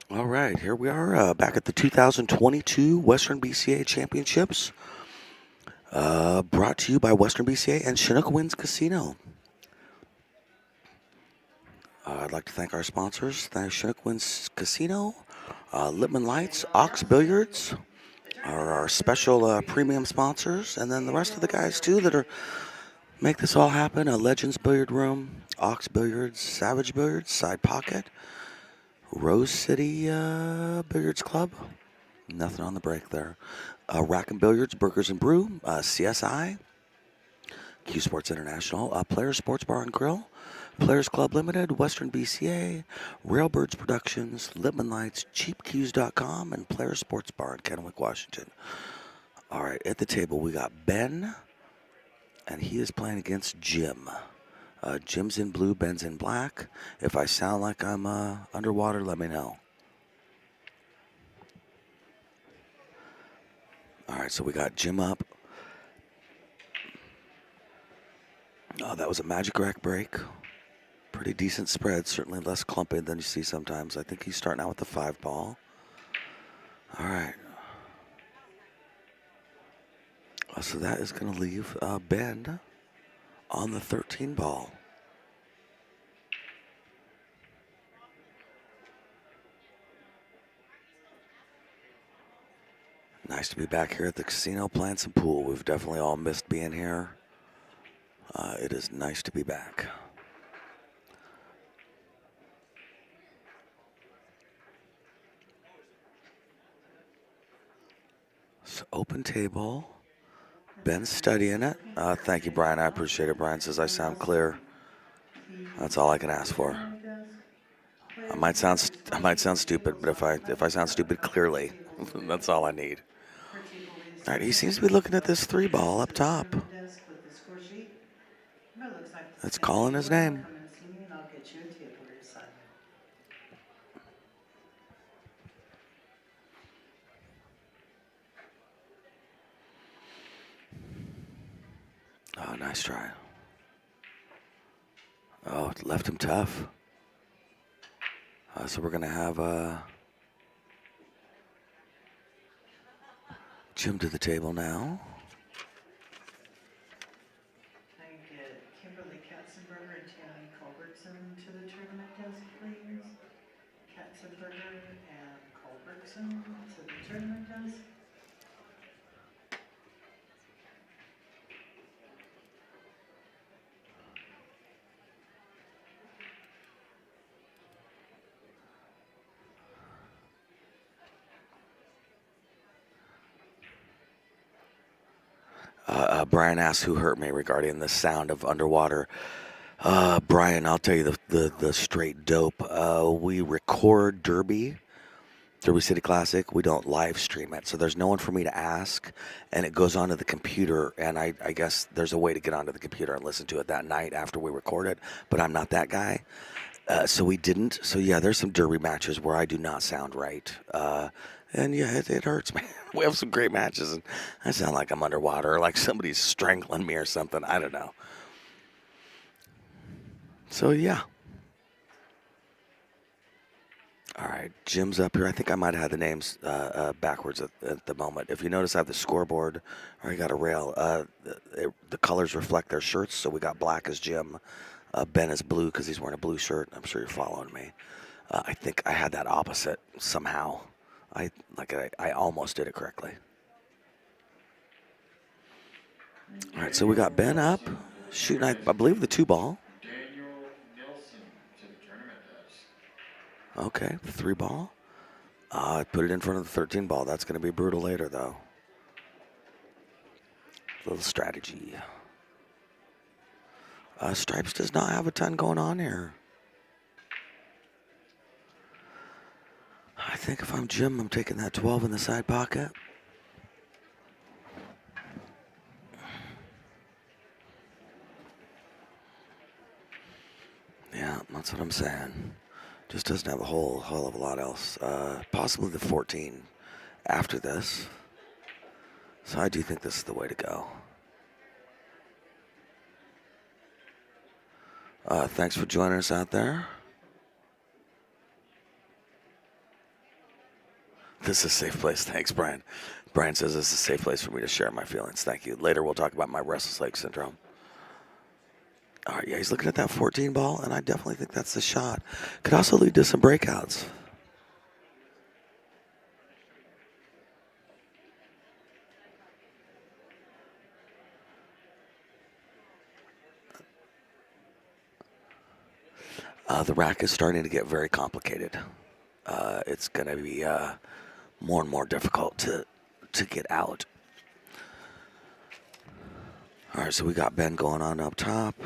All right, here we are back at the 2022 Western BCA Championships, brought to you by Western BCA and Chinook Winds Casino. I'd like to thank our sponsors, thank Chinook Winds Casino, Lippman Lights, Ox Billiards, are our special premium sponsors, and then the rest of the guys too that are make this all happen. Legends Billiard Room, Ox Billiards, Savage Billiards, Side Pocket, Rose City Billiards Club. Nothing on the break there. Rack and Billiards, Burgers and Brew, CSI, Q Sports International, Players Sports Bar and Grill, Players Club Limited, Western BCA, Railbirds Productions, Lippman Lights, CheapQs.com, and Players Sports Bar in Kennewick, Washington. All right, at the table we got Ben, and he is playing against Jim. Jim's in blue, Ben's in black. If I sound like I'm underwater, let me know. All right, so we got Jim up. Oh, that was a magic rack break. Pretty decent spread, certainly less clumping than you see sometimes. I think he's starting out with the 5 ball. All right. So that is going to leave Ben on the 13 ball. Nice to be back here at the casino playing some pool. We've definitely all missed being here. It is nice to be back. So open table. Ben's studying it. Thank you, Brian. I appreciate it. Brian says I sound clear. That's all I can ask for. I might sound stupid, but if I sound stupid clearly, that's all I need. All right, he seems to be looking at this 3 ball up top. It's calling his name. Oh, nice try. Oh, it left him tough. So we're going to have Jim to the table now. Can I get Kimberly Katzenberger and Tammy Culbertson to the tournament desk, please? Katzenberger and Culbertson to the tournament desk. Brian asked who hurt me regarding the sound of underwater. Brian, I'll tell you the straight dope. We record Derby City Classic. We don't live stream it, so there's no one for me to ask, and it goes onto the computer, and I guess there's a way to get onto the computer and listen to it that night after we record it, but I'm not that guy. So we didn't. So yeah, there's some Derby matches where I do not sound right. And yeah, it hurts, man. We have some great matches, and I sound like I'm underwater, like somebody's strangling me or something. I don't know. So yeah. All right, Jim's up here. I think I might have had the names backwards at the moment. If you notice, I have the scoreboard, or I got a rail. The colors reflect their shirts, so we got black as Jim. Ben is blue because he's wearing a blue shirt. I'm sure you're following me. I think I had that opposite somehow. I almost did it correctly. All right, so we got Ben up, shooting, I believe, the 2 ball. Okay, the 3 ball. I put it in front of the 13 ball. That's going to be brutal later, though. Little strategy. Stripes does not have a ton going on here. I think if I'm Jim, I'm taking that 12 in the side pocket. Yeah, that's what I'm saying. Just doesn't have a whole hell of a lot else. Possibly the 14 after this. So I do think this is the way to go. Thanks for joining us out there. This is a safe place. Thanks, Brian. Brian says this is a safe place for me to share my feelings. Thank you. Later, we'll talk about my restless leg syndrome. All right, yeah, he's looking at that 14 ball, and I definitely think that's the shot. Could also lead to some breakouts. The rack is starting to get very complicated. It's going to be more and more difficult to get out. All right, so we got Ben going on up top.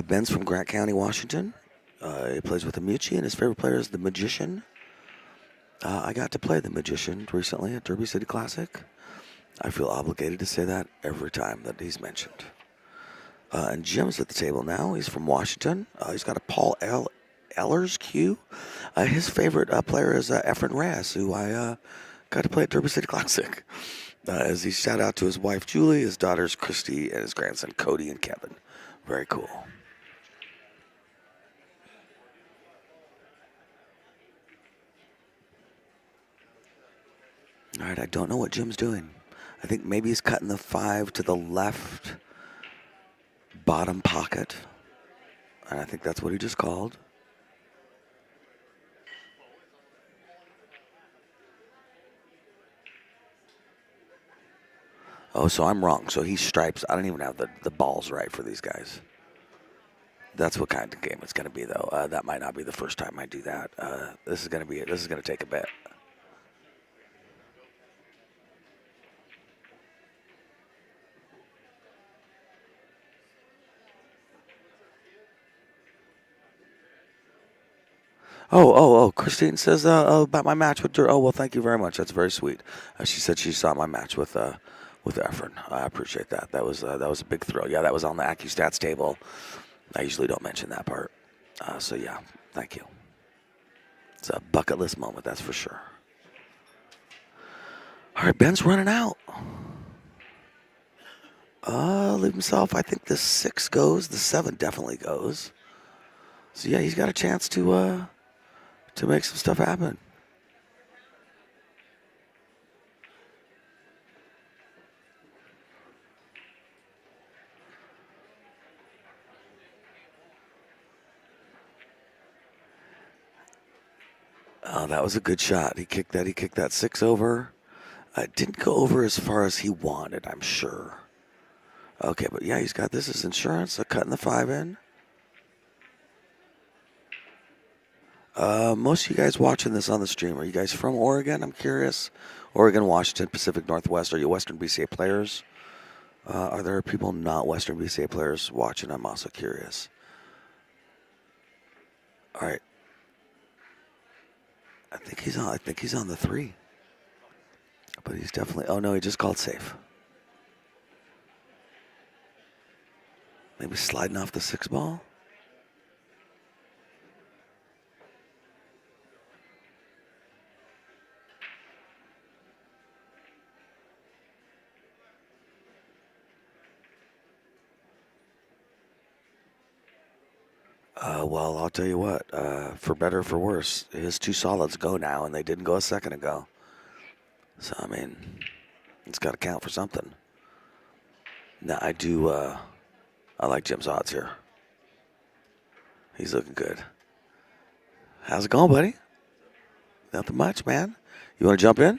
Ben's from Grant County, Washington. He plays with Amucci, and his favorite player is the Magician. I got to play the Magician recently at Derby City Classic. I feel obligated to say that every time that he's mentioned. And Jim's at the table now. He's from Washington. He's got a Paul Ehlers cue. His favorite player is Efren Reyes, who I got to play at Derby City Classic. As he shout out to his wife Julie, his daughters Christy, and his grandson Cody and Kevin. Very cool. All right, I don't know what Jim's doing. I think maybe he's cutting the 5 to the left bottom pocket. And I think that's what he just called. Oh, so I'm wrong. So he stripes. I don't even have the balls right for these guys. That's what kind of game it's going to be, though. That might not be the first time I do that. This is going to take a bit. Oh, Christine says about my match with Dur. Oh, well, thank you very much. That's very sweet. She said she saw my match with Efren. I appreciate that. That was a big thrill. Yeah, that was on the AccuStats table. I usually don't mention that part. So, yeah, thank you. It's a bucket list moment, that's for sure. All right, Ben's running out. Leave himself. I think the 6 goes. The 7 definitely goes. So, yeah, he's got a chance to make some stuff happen. Oh, that was a good shot. He kicked that 6 over. It didn't go over as far as he wanted, I'm sure. Okay, but yeah, he's got this as insurance. Cutting the 5 in. Most of you guys watching this on the stream, are you guys from Oregon? I'm curious. Oregon, Washington, Pacific Northwest. Are you Western BCA players? Are there people not Western BCA players watching? I'm also curious. All right. I think he's on the 3. But he's definitely. Oh no, he just called safe. Maybe sliding off the 6 ball. Well, I'll tell you what. For better or for worse, his 2 solids go now, and they didn't go a second ago. So I mean, it's got to count for something. Now I do. I like Jim's odds here. He's looking good. How's it going, buddy? Nothing much, man. You want to jump in?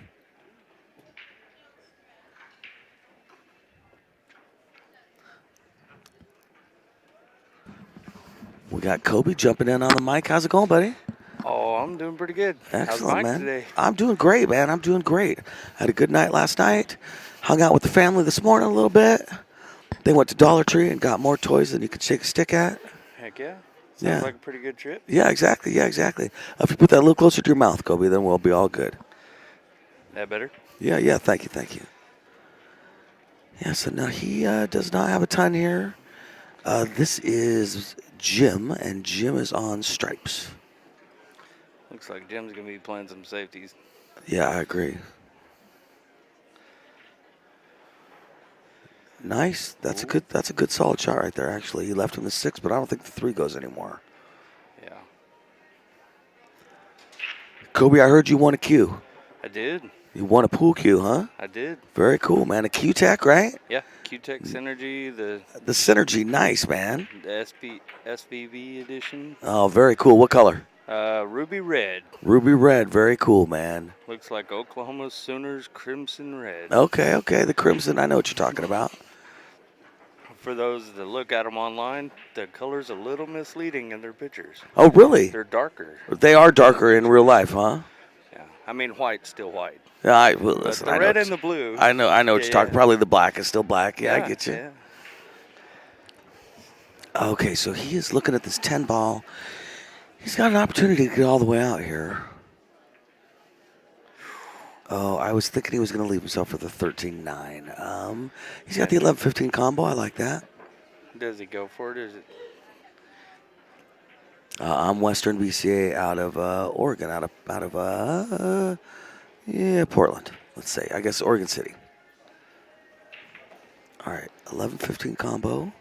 We got Kobe jumping in on the mic. How's it going, buddy? Oh, I'm doing pretty good. Excellent, How's Mike man. today? I'm doing great, man. I'm doing great. Had a good night last night. Hung out with the family this morning a little bit. They went to Dollar Tree and got more toys than you could shake a stick at. Heck yeah. Sounds Yeah. like a pretty good trip. Yeah, exactly. If you put that a little closer to your mouth, Kobe, then we'll be all good. That better? Yeah. Thank you. Yeah, so now he does not have a ton here. This is Jim, and Jim is on stripes. Looks like Jim's going to be playing some safeties. Yeah, I agree. Nice. That's a good solid shot right there, actually. He left him the 6, but I don't think the 3 goes anymore. Yeah. Kobe, I heard you won a cue. I did. You won a pool cue, huh? I did. Very cool, man. A Q-Tech, right? Yeah. Q-Tech Synergy, the The Synergy, nice, man. SVV edition. Oh, very cool. What color? Ruby red. Ruby red, very cool, man. Looks like Oklahoma Sooners crimson red. Okay, the crimson, I know what you're talking about. For those that look at them online, the color's a little misleading in their pictures. Oh, really? They're darker. They are darker in real life, huh? Yeah. I mean, white's still white. Yeah, well, But listen, the I know red what and the blue. I know what you're talking. Probably the black is still black. Yeah, I get you. Yeah. Okay, so he is looking at this 10 ball. He's got an opportunity to get all the way out here. Oh, I was thinking he was going to leave himself for the 13-9. He's got the 11-15 combo. I like that. Does he go for it? Is it? I'm Western BCA out of Oregon, out of Portland. Let's say, I guess Oregon City. All right, 11-15 combo.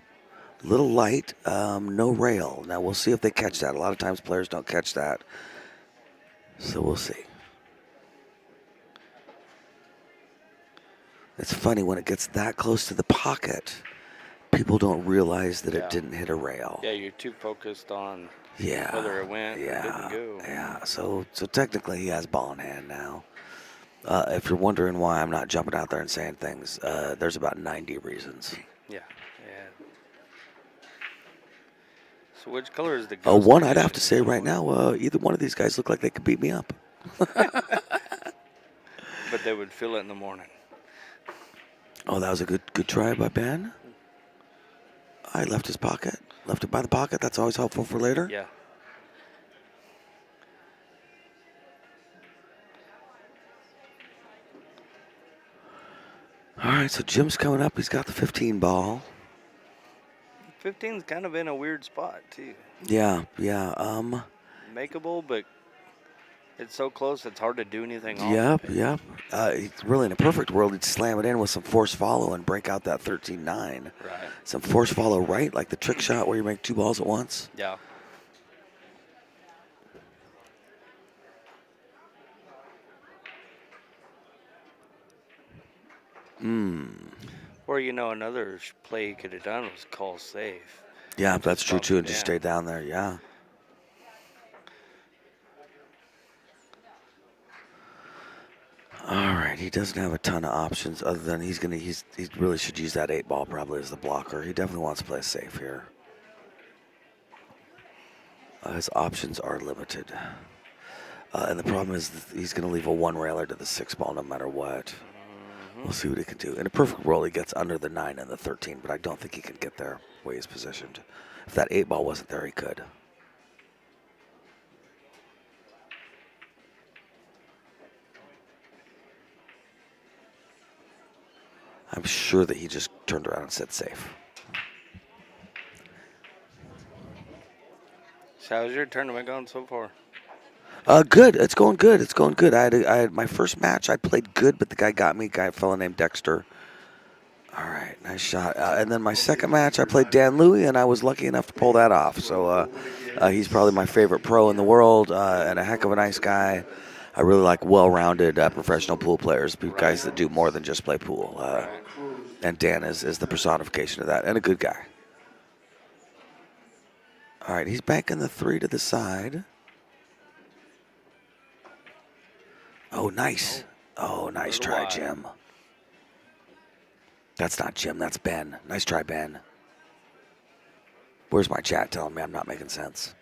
Little light, no rail. Now we'll see if they catch that. A lot of times players don't catch that, so we'll see. It's funny when it gets that close to the pocket, people don't realize that it didn't hit a rail. Yeah, you're too focused on Yeah. whether it went or Yeah. didn't go. Yeah. So technically he has ball in hand now. If you're wondering why I'm not jumping out there and saying things, there's about 90 reasons. Yeah. So which color is the Oh, ghost one I'd have edition? to say right now, either one of these guys look like they could beat me up. But they would feel it in the morning. Oh, that was a good try by Ben. I left his pocket. Left it by the pocket. That's always helpful for later. Yeah. All right, so Jim's coming up. He's got the 15 ball. 15's kind of in a weird spot, too. Yeah. Makeable, but it's so close it's hard to do anything off of it. Yep. Really, in a perfect world, he'd slam it in with some force follow and break out that 13-9. Right. Some force follow right, like the trick shot where you make two balls at once. Yeah. Or, another play he could have done was call safe. Yeah, that's true, too, and just Yeah. stay down there, yeah. All right, he doesn't have a ton of options other than he really should use that 8 ball probably as the blocker. He definitely wants to play safe here. His options are limited. And the problem is that he's going to leave a 1-railer to the 6 ball no matter what. We'll see what he can do. In a perfect world, he gets under the 9 and the 13, but I don't think he can get there the way he's positioned. If that 8 ball wasn't there, he could. I'm sure that he just turned around and said safe. So how's your tournament going so far? Good. It's going good. I had my first match. I played good, but the guy got me. A fellow named Dexter. All right, nice shot. And then my second match, I played Dan Louie, and I was lucky enough to pull that off. So he's probably my favorite pro in the world, and a heck of a nice guy. I really like well-rounded professional pool players, guys that do more than just play pool. And Dan is the personification of that, and a good guy. All right, he's banking the 3 to the side. Oh, nice. Oh, nice try, Jim. That's not Jim, that's Ben. Nice try, Ben. Where's my chat telling me I'm not making sense?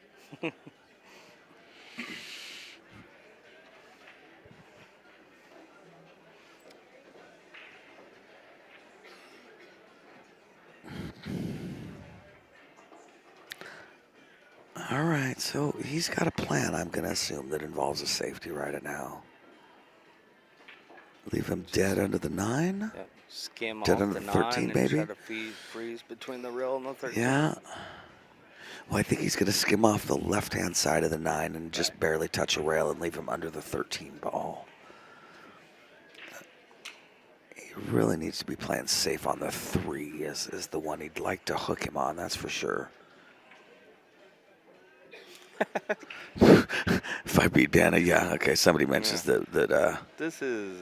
All right, so he's got a plan, I'm going to assume, that involves a safety right now. Leave him dead under the 9. Yep. Skim Dead off under the the 9 13, and baby. try to freeze between the rail and the 13. Yeah. Well, I think he's going to skim off the left-hand side of the 9 and just barely touch a rail and leave him under the 13 ball. He really needs to be playing safe on the 3 is the one he'd like to hook him on, that's for sure. If I beat Dana, yeah. Okay, somebody mentions Yeah. that This is.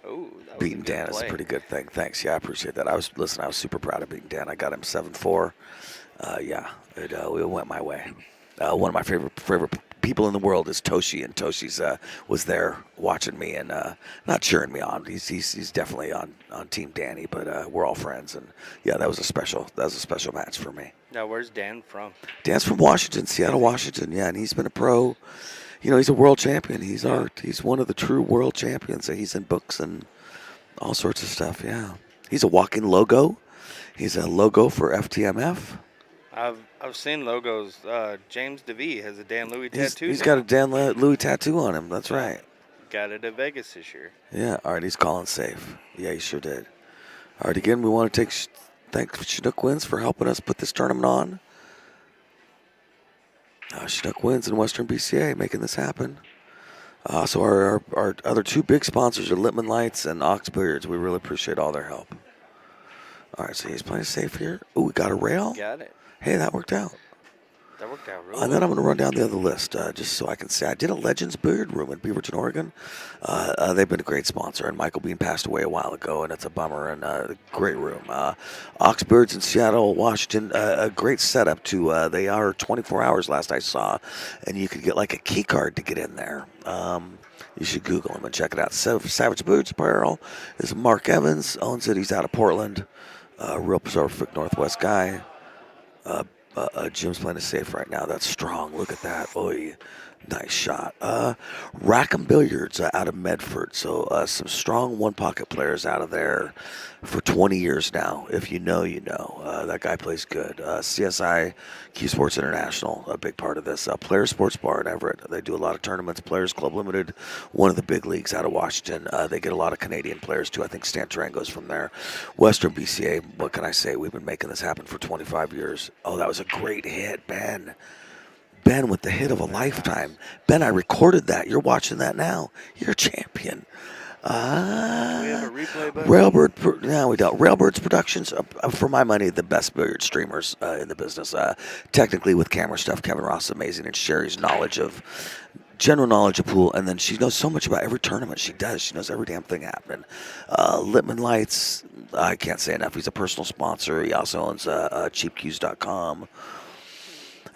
Oh, that was a beating good Dan is a play. pretty good thing. Thanks. Yeah, I appreciate that. I was super proud of beating Dan. I got him 7-4. Yeah, it went my way. One of my favorite people in the world is Toshi, and Toshi's was there watching me and not cheering me on. He's definitely on Team Danny, but we're all friends, and yeah, that was a special match for me. Now, where's Dan from? Dan's from Washington, Seattle, Washington. Yeah, and he's been a pro. You know, he's a world champion. He's one of the true world champions. He's in books and all sorts of stuff. Yeah, he's a walking logo. He's a logo for FTMF. I've seen logos. James DeVee has a Dan Louis tattoo. He's now. got a Dan Louis tattoo on him. That's right. Got it at Vegas this year. Yeah. All right. He's calling safe. Yeah, he sure did. All right. Again, we want to thank Chinook Wins for helping us put this tournament on. Chinook Wins in Western BCA making this happen. So our other two big sponsors are Littman Lights and Ox Billiards. We really appreciate all their help. All right. So he's playing safe here. Oh, we got a rail. Got it. Hey, that worked out. That worked out really And well. then I'm going to run down the other list just so I can say I did a Legends Billiard Room in Beaverton, Oregon. They've been a great sponsor, and Michael Bean passed away a while ago, and it's a bummer, and a great room. Ox Billiards in Seattle, Washington, a great setup, too. They are 24 hours last I saw, and you could get like a key card to get in there. You should Google them and check it out. Savage Billiards Apparel is Mark Evans, owns it. He's out of Portland, real Pacific Northwest guy. Jim's playing it safe right now. That's strong. Look at that. Oy, nice shot. Rackham Billiards out of Medford. So some strong one-pocket players out of there for 20 years now. If you know, you know. That guy plays good. CSI, Q Sports International, a big part of this. Players Sports Bar in Everett. They do a lot of tournaments. Players Club Limited, one of the big leagues out of Washington. They get a lot of Canadian players, too. I think Stan Tarango's from there. Western BCA, what can I say? We've been making this happen for 25 years. Oh, that was a great hit, Ben. Ben with the hit of a lifetime. Ben, I recorded that. You're watching that now. You're a champion. Do we have a replay button? Railbird, no, we don't. Railbird's Productions, for my money, the best billiard streamers in the business. Technically, with camera stuff, Kevin Ross is amazing, and Sherry's general knowledge of pool, and then she knows so much about every tournament she does. She knows every damn thing happening. Littman Lights, I can't say enough. He's a personal sponsor. He also owns cheapcues.com.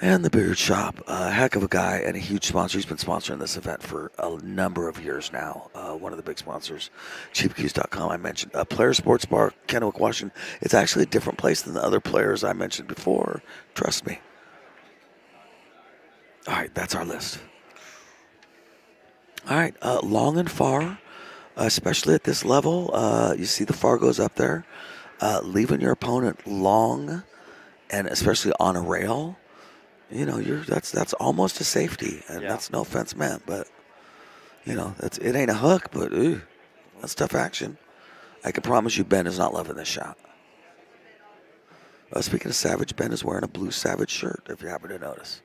And the Billiard Shop, a heck of a guy and a huge sponsor. He's been sponsoring this event for a number of years now. One of the big sponsors, cheapcues.com, I mentioned. Player Sports Bar, Kennewick, Washington. It's actually a different place than the other players I mentioned before. Trust me. All right, that's our list. All right, long and far, especially at this level, you see the Fargos up there. Leaving your opponent long, and especially on a rail, you know, that's almost a safety, and that's no offense meant, but you know, it ain't a hook, but that's tough action. I can promise you, Ben is not loving this shot. Speaking of Savage, Ben is wearing a blue Savage shirt, if you happen to notice.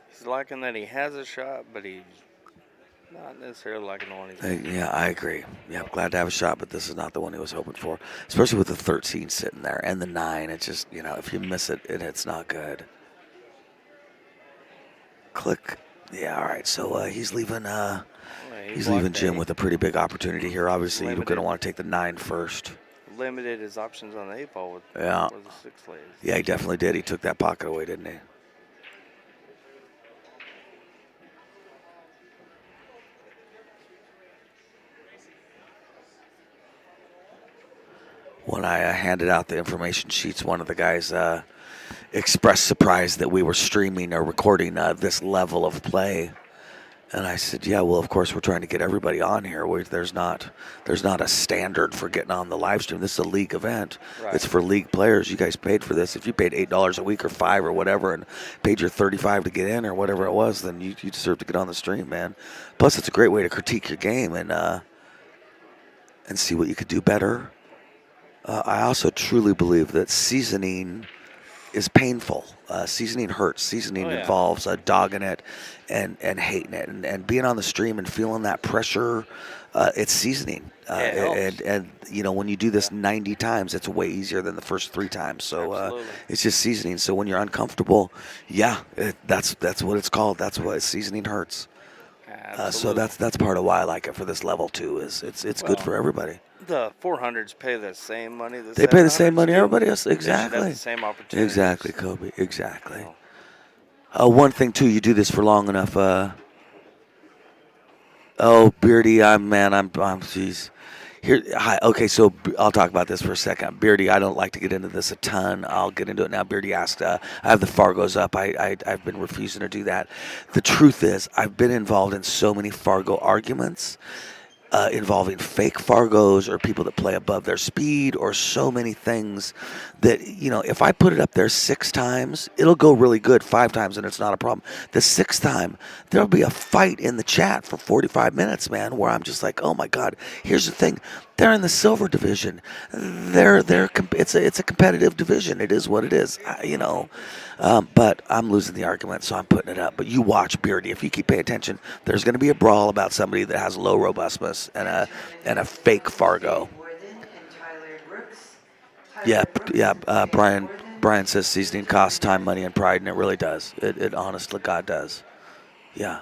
He's liking that he has a shot, but he's not necessarily liking the one he's got. Yeah, I agree. Yeah, I'm glad to have a shot, but this is not the one he was hoping for, especially with the 13 sitting there and the 9. It's just, you know, if you miss it, it's not good. Click. Yeah, all right. So he's leaving. He's leaving Jim with a pretty big opportunity here. Obviously, you're going to want to take the 9 first. Limited his options on the 8-ball with Yeah. the 6 lays. Yeah, he definitely did. He took that pocket away, didn't he? When I handed out the information sheets, one of the guys expressed surprise that we were streaming or recording this level of play. And I said, yeah, well, of course, we're trying to get everybody on here. There's not a standard for getting on the live stream. This is a league event. Right. It's for league players. You guys paid for this. If you paid $8 a week or $5 or whatever and paid your $35 to get in or whatever it was, then you deserve to get on the stream, man. Plus, it's a great way to critique your game and see what you could do better. I also truly believe that seasoning is painful. Seasoning hurts. Seasoning Oh, yeah. involves dogging it and hating it, and being on the stream and feeling that pressure. It's seasoning, It helps. and when you do this 90 times, it's way easier than the first 3 times. So Absolutely. it's just seasoning. So when you're uncomfortable, yeah, that's what it's called. That's what seasoning hurts. So Absolutely. that's part of why I like it for this level too. Is it's good Well, for everybody. the 400s pay the same money the They pay the same 700s money do. everybody else. They should have Exactly. the same opportunities. Exactly, Kobe. Exactly. So, One thing too, you do this for long enough. Beardy, jeez. Here, hi. Okay, so I'll talk about this for a second. Beardy, I don't like to get into this a ton. I'll get into it now. Beardy asked, I have the Fargos up. I've been refusing to do that. The truth is, I've been involved in so many Fargo arguments. Involving fake Fargos or people that play above their speed or so many things that, if I put it up there 6 times, it'll go really good 5 times and it's not a problem. The 6th time, there'll be a fight in the chat for 45 minutes, man, where I'm just like, oh my God, here's the thing. They're in the silver division. It's a competitive division. It is what it is, but I'm losing the argument, so I'm putting it up. But you watch, Beardy. If you keep paying attention, there's going to be a brawl about somebody that has low robustness and a fake Fargo. Yeah. Brian says seasoning costs time, money, and pride, and it really does. It honestly, God does. Yeah.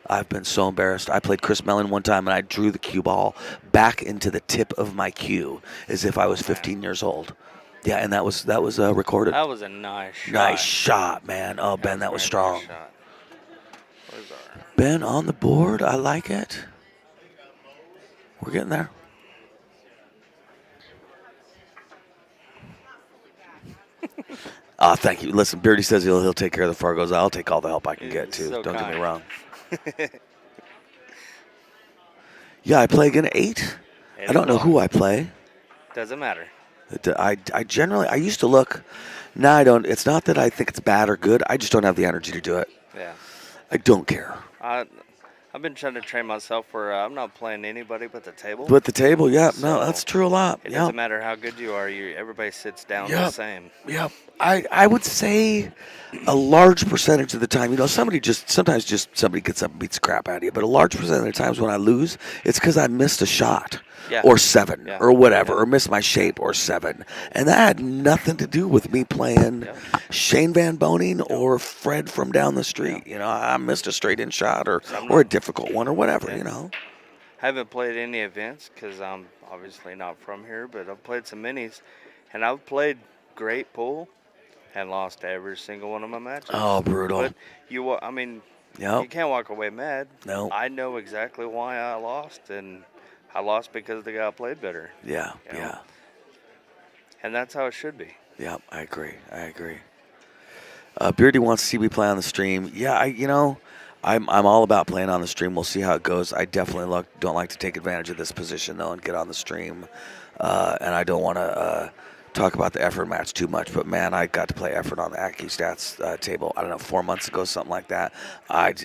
I've been so embarrassed. I played Chris Mellon one time, and I drew the cue ball back into the tip of my cue as if I was 15 years old. Yeah, and that was recorded. that was a nice shot. Nice shot, man. Oh, Ben, that was a very strong. nice shot. Where's our... Ben on the board. I like it. We're getting there. Thank you. Listen, Beardy says he'll take care of the Fargos. I'll take all the help I can get, too. So Don't get me kind. wrong. Yeah, I play again at 8. I don't know who I play. Doesn't matter. I generally, I used to look. No, I don't. It's not that I think it's bad or good. I just don't have the energy to do it. Yeah. I don't care. I've been trying to train myself where I'm not playing anybody but the table. But the table, yeah. So No, that's true a lot. It Yeah. doesn't matter how good you are. Everybody sits down the same. Yeah. I would say a large percentage of the time, sometimes somebody gets up and beats the crap out of you. But a large percentage of the times when I lose, it's because I missed a shot. Yeah. Or 7 Yeah. or whatever, Yeah. or missed my shape or 7. And that had nothing to do with me playing Shane Van Boning or Fred from down the street. I missed a straight in shot or a difficult one or whatever, I haven't played any events because I'm obviously not from here, but I've played some minis, and I've played great pool and lost every single one of my matches. Oh, brutal. But you can't walk away mad. No. I know exactly why I lost, and I lost because the guy played better. Yeah. And that's how it should be. Yeah, I agree. Beardy wants to see me play on the stream. Yeah, I'm all about playing on the stream. We'll see how it goes. I definitely don't like to take advantage of this position though and get on the stream. And I don't want to talk about the effort match too much. But man, I got to play effort on the AccuStats table. I don't know, 4 months ago, something like that.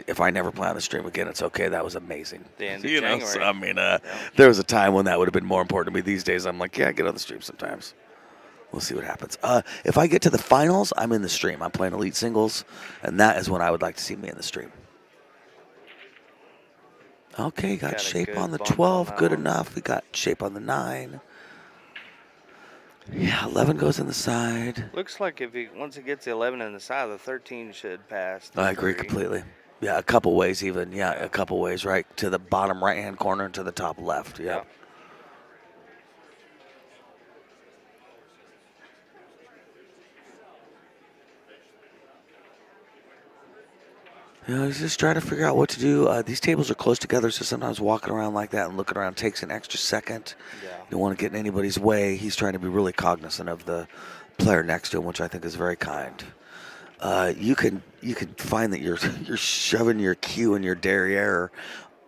If I never play on the stream again, it's okay. That was amazing. The end of January. So, I mean, there was a time when that would have been more important to me. These days, I'm like, yeah, get on the stream sometimes. We'll see what happens. If I get to the finals, I'm in the stream. I'm playing elite singles, and that is when I would like to see me in the stream. Okay, got shape on the 12. Good enough. We got shape on the 9. Yeah, 11 goes in the side. Looks like once it gets the 11 in the side, the 13 should pass. I agree completely. Yeah, a couple ways even. Yeah, a couple ways, right? To the bottom right-hand corner and to the top left. Yep. He's just trying to figure out what to do. These tables are close together, so sometimes walking around like that and looking around takes an extra second. Yeah. Don't want to get in anybody's way. He's trying to be really cognizant of the player next to him, which I think is very kind. You can find that you're shoving your cue and your derriere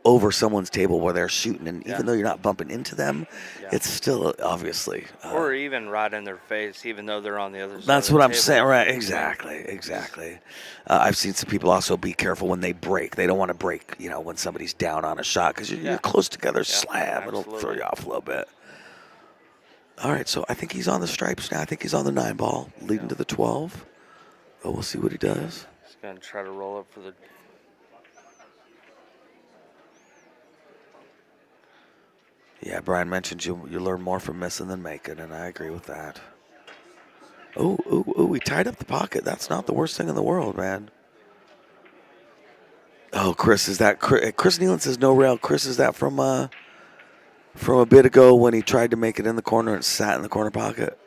over someone's table where they're shooting, and even though you're not bumping into them, it's still obviously. Or even right in their face, even though they're on the other side. That's of the what I'm table. saying, right? Exactly. I've seen some people also be careful when they break. They don't want to break, when somebody's down on a shot because you're close together. Slam, absolutely. it'll throw you off a little bit. All right, so I think he's on the stripes now. I think he's on the 9 ball, leading to the 12. Oh, we'll see what he does. He's gonna try to roll up for the. Yeah, Brian mentioned you learn more from missing than making, and I agree with that. Oh, he tied up the pocket. That's not the worst thing in the world, man. Oh, Chris, is that Chris Nealon says no rail. Chris, is that from a bit ago when he tried to make it in the corner and sat in the corner pocket?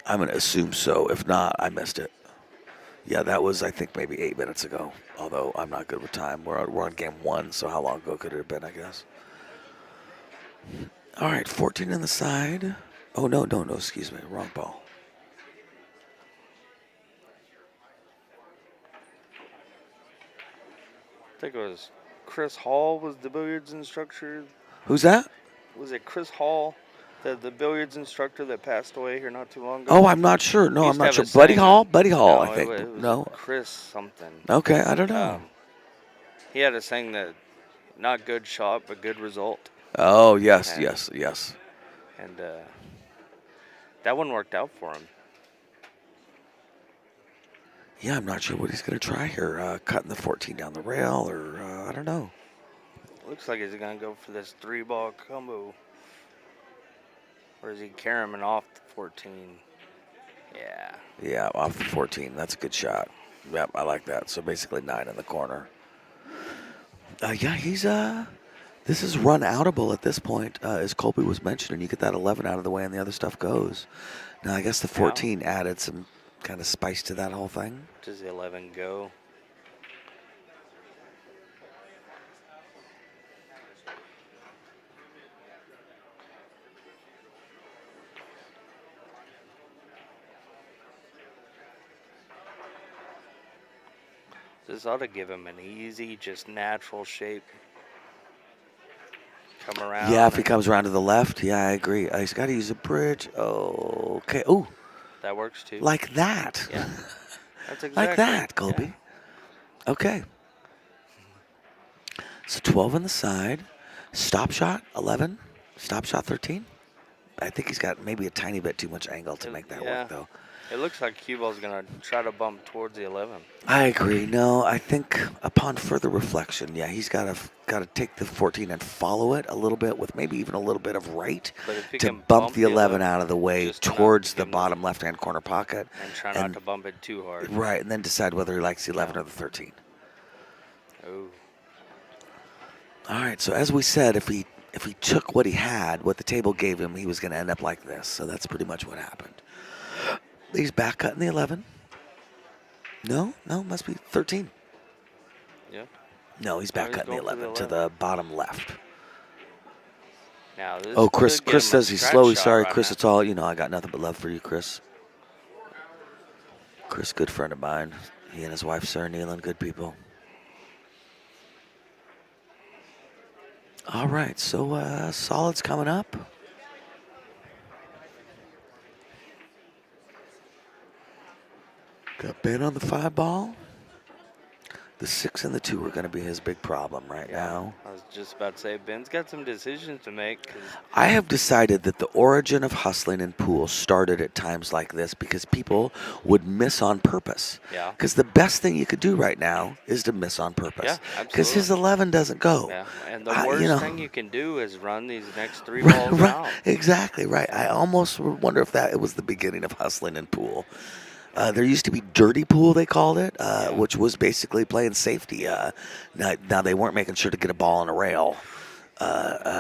I'm going to assume so. If not, I missed it. Yeah, that was, I think, maybe 8 minutes ago. Although I'm not good with time. We're on game 1, so how long ago could it have been, I guess? All right, 14 in the side. Oh, no, excuse me. Wrong ball. I think it was Chris Hall was the billiards instructor. Who's that? Was it Chris Hall, the billiards instructor that passed away here not too long ago? Oh, I'm not sure. No, He I'm used to not have sure. a Buddy saying- Hall? Buddy Hall, No, I think. It was No? Chris something. Okay, I don't know. He had a saying that not good shot, but good result. Oh, yes. And that one worked out for him. Yeah, I'm not sure what he's going to try here. Cutting the 14 down the rail, or I don't know. Looks like he's going to go for this 3-ball combo. Or is he carrying off the 14? Yeah. Yeah, off the 14. That's a good shot. Yep, I like that. So basically 9 in the corner. Yeah, he's this is run outable at this point, as Colby was mentioning. You get that 11 out of the way, and the other stuff goes. Now, I guess the 14 added some kind of spice to that whole thing. Does the 11 go? This ought to give him an easy, just natural shape. Come around. Yeah, if he comes around to the left, yeah, I agree. He's got to use a bridge. Oh, okay. Oh, that works too. like that. Yeah. That's exactly. Like that, Colby. Yeah. Okay. So 12 on the side. Stop shot, 11. Stop shot, 13. I think he's got maybe a tiny bit too much angle to make that work, though. It looks like cue ball's going to try to bump towards the 11. I agree. No, I think upon further reflection, yeah, he's got to take the 14 and follow it a little bit with maybe even a little bit of right But if he to can bump the 11 out of the way just enough towards to the give him- bottom left-hand corner pocket. And try not to bump it too hard. Right, and then decide whether he likes the 11 or the 13. Oh. All right, so as we said, if he took what he had, what the table gave him, he was going to end up like this. So that's pretty much what happened. He's back cutting the 11. No, must be 13. Yeah. No, he's back he's cutting the going for the 11 to the bottom left. Now this Oh, Chris could get him a says he's scratch slow. He's shot sorry, right Chris. now. It's all, I got nothing but love for you, Chris. Chris, good friend of mine. He and his wife, Sarah Nealon, good people. All right, so solid's coming up. Got Ben on the 5-ball. The 6 and the 2 are going to be his big problem right now. I was just about to say, Ben's got some decisions to make. 'Cause I have decided that the origin of hustling in pool started at times like this because people would miss on purpose. Yeah. Because the best thing you could do right now is to miss on purpose. Yeah, Because his absolutely. 11 doesn't go. Yeah, and the I- worst thing you can do is run these next 3 Right, balls right, out. exactly right. I almost wonder if it was the beginning of hustling in pool. There used to be dirty pool, they called it, which was basically playing safety. Now they weren't making sure to get a ball on a rail.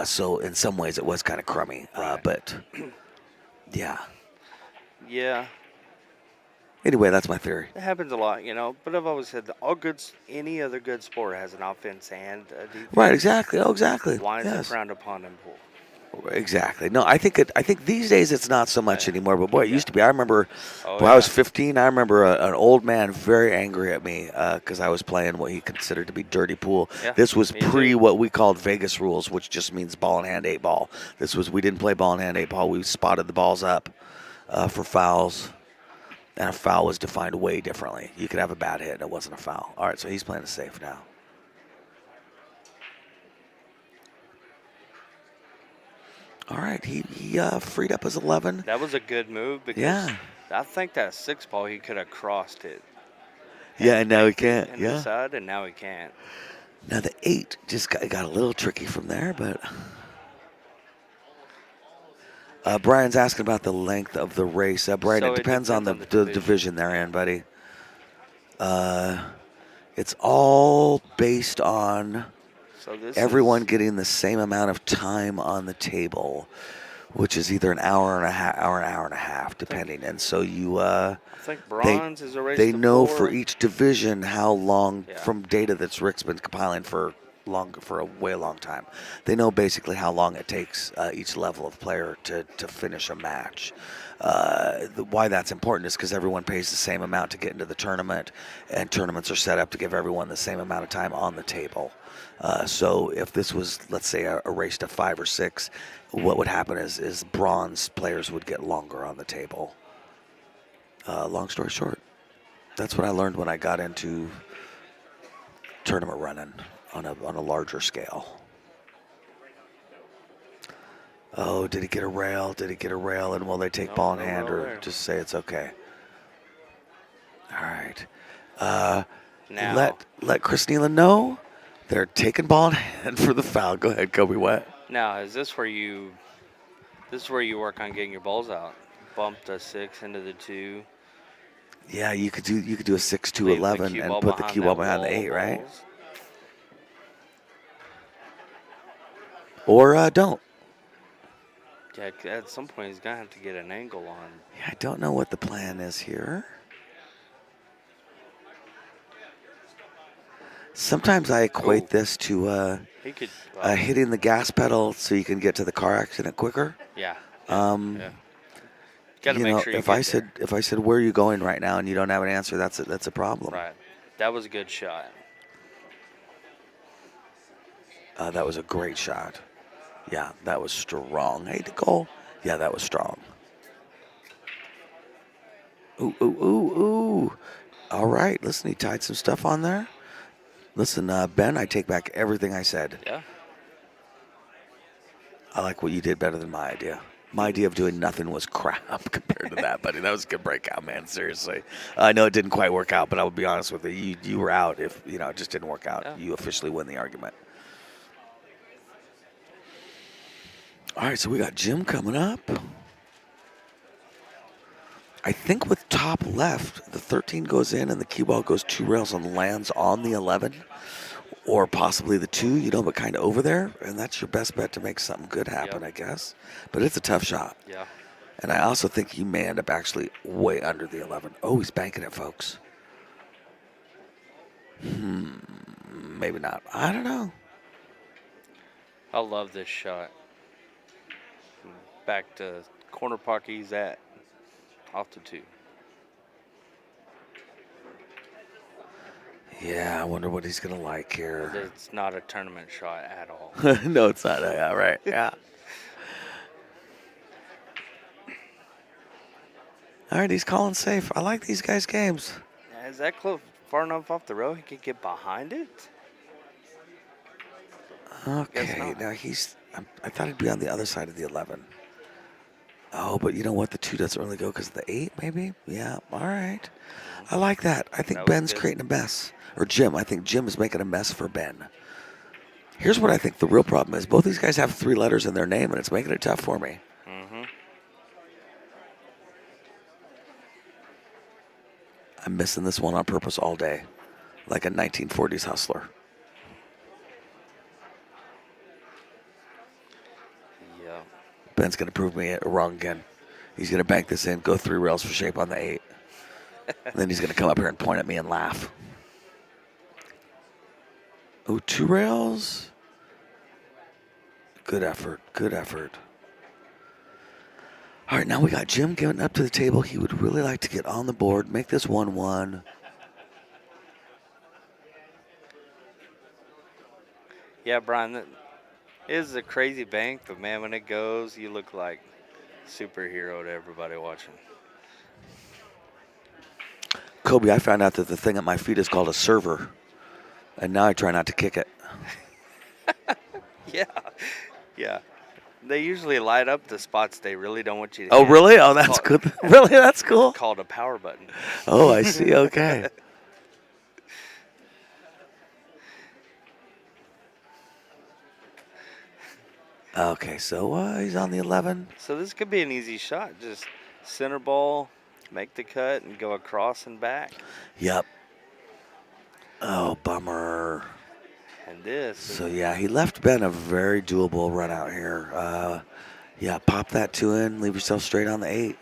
So in some ways it was kind of crummy. Right. But yeah. Yeah, Anyway, that's my theory. it happens a lot, But I've always said that any other good sport has an offense and a defense. Right, exactly. Oh, exactly. Why is Yes. it frowned upon in pool? Exactly. No, I think these days it's not so much anymore. But boy, it used to be. I remember Oh, when I was yeah. 15. I remember an old man very angry at me because I was playing what he considered to be dirty pool. Yeah, This was me pre too. what we called Vegas rules, which just means ball in hand 8-ball. We didn't play ball in hand 8-ball. We spotted the balls up for fouls, and a foul was defined way differently. You could have a bad hit and it wasn't a foul. All right, so he's playing it safe now. All right, he freed up his 11. That was a good move because Yeah. I think that 6 ball he could have crossed it. Yeah, and now he banked it can't. in the Yeah. side, and now he can't. Now the 8 just got a little tricky from there, but Brian's asking about the length of the race. Brian, So it it depends on depends the, on the the division. division they're in, buddy. It's all based on So this everyone is. getting the same amount of time on the table, which is either an hour and a half, an hour and a half, depending. And so I think they bronze is a race they to know for 4. each division how long, Yeah. from data that's Rick's been compiling for a way long time. They know basically how long it takes each level of player to finish a match. Why that's important is because everyone pays the same amount to get into the tournament, and tournaments are set up to give everyone the same amount of time on the table. So if this was, let's say, a race to 5 or 6, what would happen is bronze players would get longer on the table. Long story short, that's what I learned when I got into tournament running on a larger scale. Oh, did he get a rail? Did he get a rail? And will they take Nope, ball in no hand rail or there. just say it's okay? All right. Now, Let Chris Nealon know they're taking ball in hand for the foul. Go ahead, Kobe. What? now is this where you? This is where you work on getting your balls out. Bump the 6 into the 2. Yeah, you could do a 6-2 Leave the 11 cue and ball put the behind cue ball that behind the wall 8, of right? balls. Or don't. Yeah, at some point he's gonna have to get an angle on. Yeah, I don't know what the plan is here. Sometimes I equate Ooh. this to He could. hitting the gas pedal so you can get to the car accident quicker. Yeah. Um, Yeah. Got to make sure you if get I said where are you going right now and you don't have an answer, that's a problem. there. Right. That was a good shot. That was a great shot. Yeah, that was strong. Hey, Nicole. Yeah, that was strong. Ooh, ooh, ooh, ooh. All right, listen, he tied some stuff on there. Listen, Ben, I take back everything I said. Yeah. I like what you did better than my idea. My idea of doing nothing was crap compared to that, buddy. That was a good breakout, man. Seriously. I know it didn't quite work out, but I will be honest with you. You were out if, it just didn't work out. Yeah. You officially win the argument. All right, so we got Jim coming up. I think with top left, the 13 goes in and the cue ball goes 2 rails and lands on the 11. Or possibly the 2, but kind of over there. And that's your best bet to make something good happen, Yep. I guess. But it's a tough shot. Yeah. And I also think he may end up actually way under the 11. Oh, he's banking it, folks. Maybe not. I don't know. I love this shot. Back to corner pocket he's at. Off the 2. Yeah, I wonder what he's going to like here. It's not a tournament shot at all. No, it's not. Yeah, right. Yeah. All right, he's calling safe. I like these guys' games. Is that close, far enough off the road he could get behind it? Okay, not. now I thought he'd be on the other side of the 11. Oh, but you know what? The 2 doesn't really go because of the 8, maybe? Yeah, all right. I like that. I think That was Ben's good. creating a mess. Or Jim. I think Jim is making a mess for Ben. Here's what I think the real problem is. Both these guys have 3 letters in their name, and it's making it tough for me. Mm-hmm. I'm missing this one on purpose all day, like a 1940s hustler. Yeah. Ben's going to prove me wrong again. He's going to bank this in, go 3 rails for shape on the 8. And then he's going to come up here and point at me and laugh. Oh, 2 rails. Good effort. Good effort. All right, now we got Jim getting up to the table. He would really like to get on the board, make this 1-1. Yeah, Brian, that is a crazy bank, but man, when it goes, you look like superhero to everybody watching. Kobe, I found out that the thing at my feet is called a server. And now I try not to kick it. Yeah. Yeah. They usually light up the spots they really don't want you to Oh, hit. really? Oh, It's that's called- good. Really, that's cool. It's called a power button. Oh, I see. Okay. Okay, so he's on the 11. So this could be an easy shot. Just center ball, make the cut, and go across and back. Yep. Oh, bummer. And this. So, yeah, he left Ben a very doable run out here. Yeah, pop that 2 in, leave yourself straight on the 8.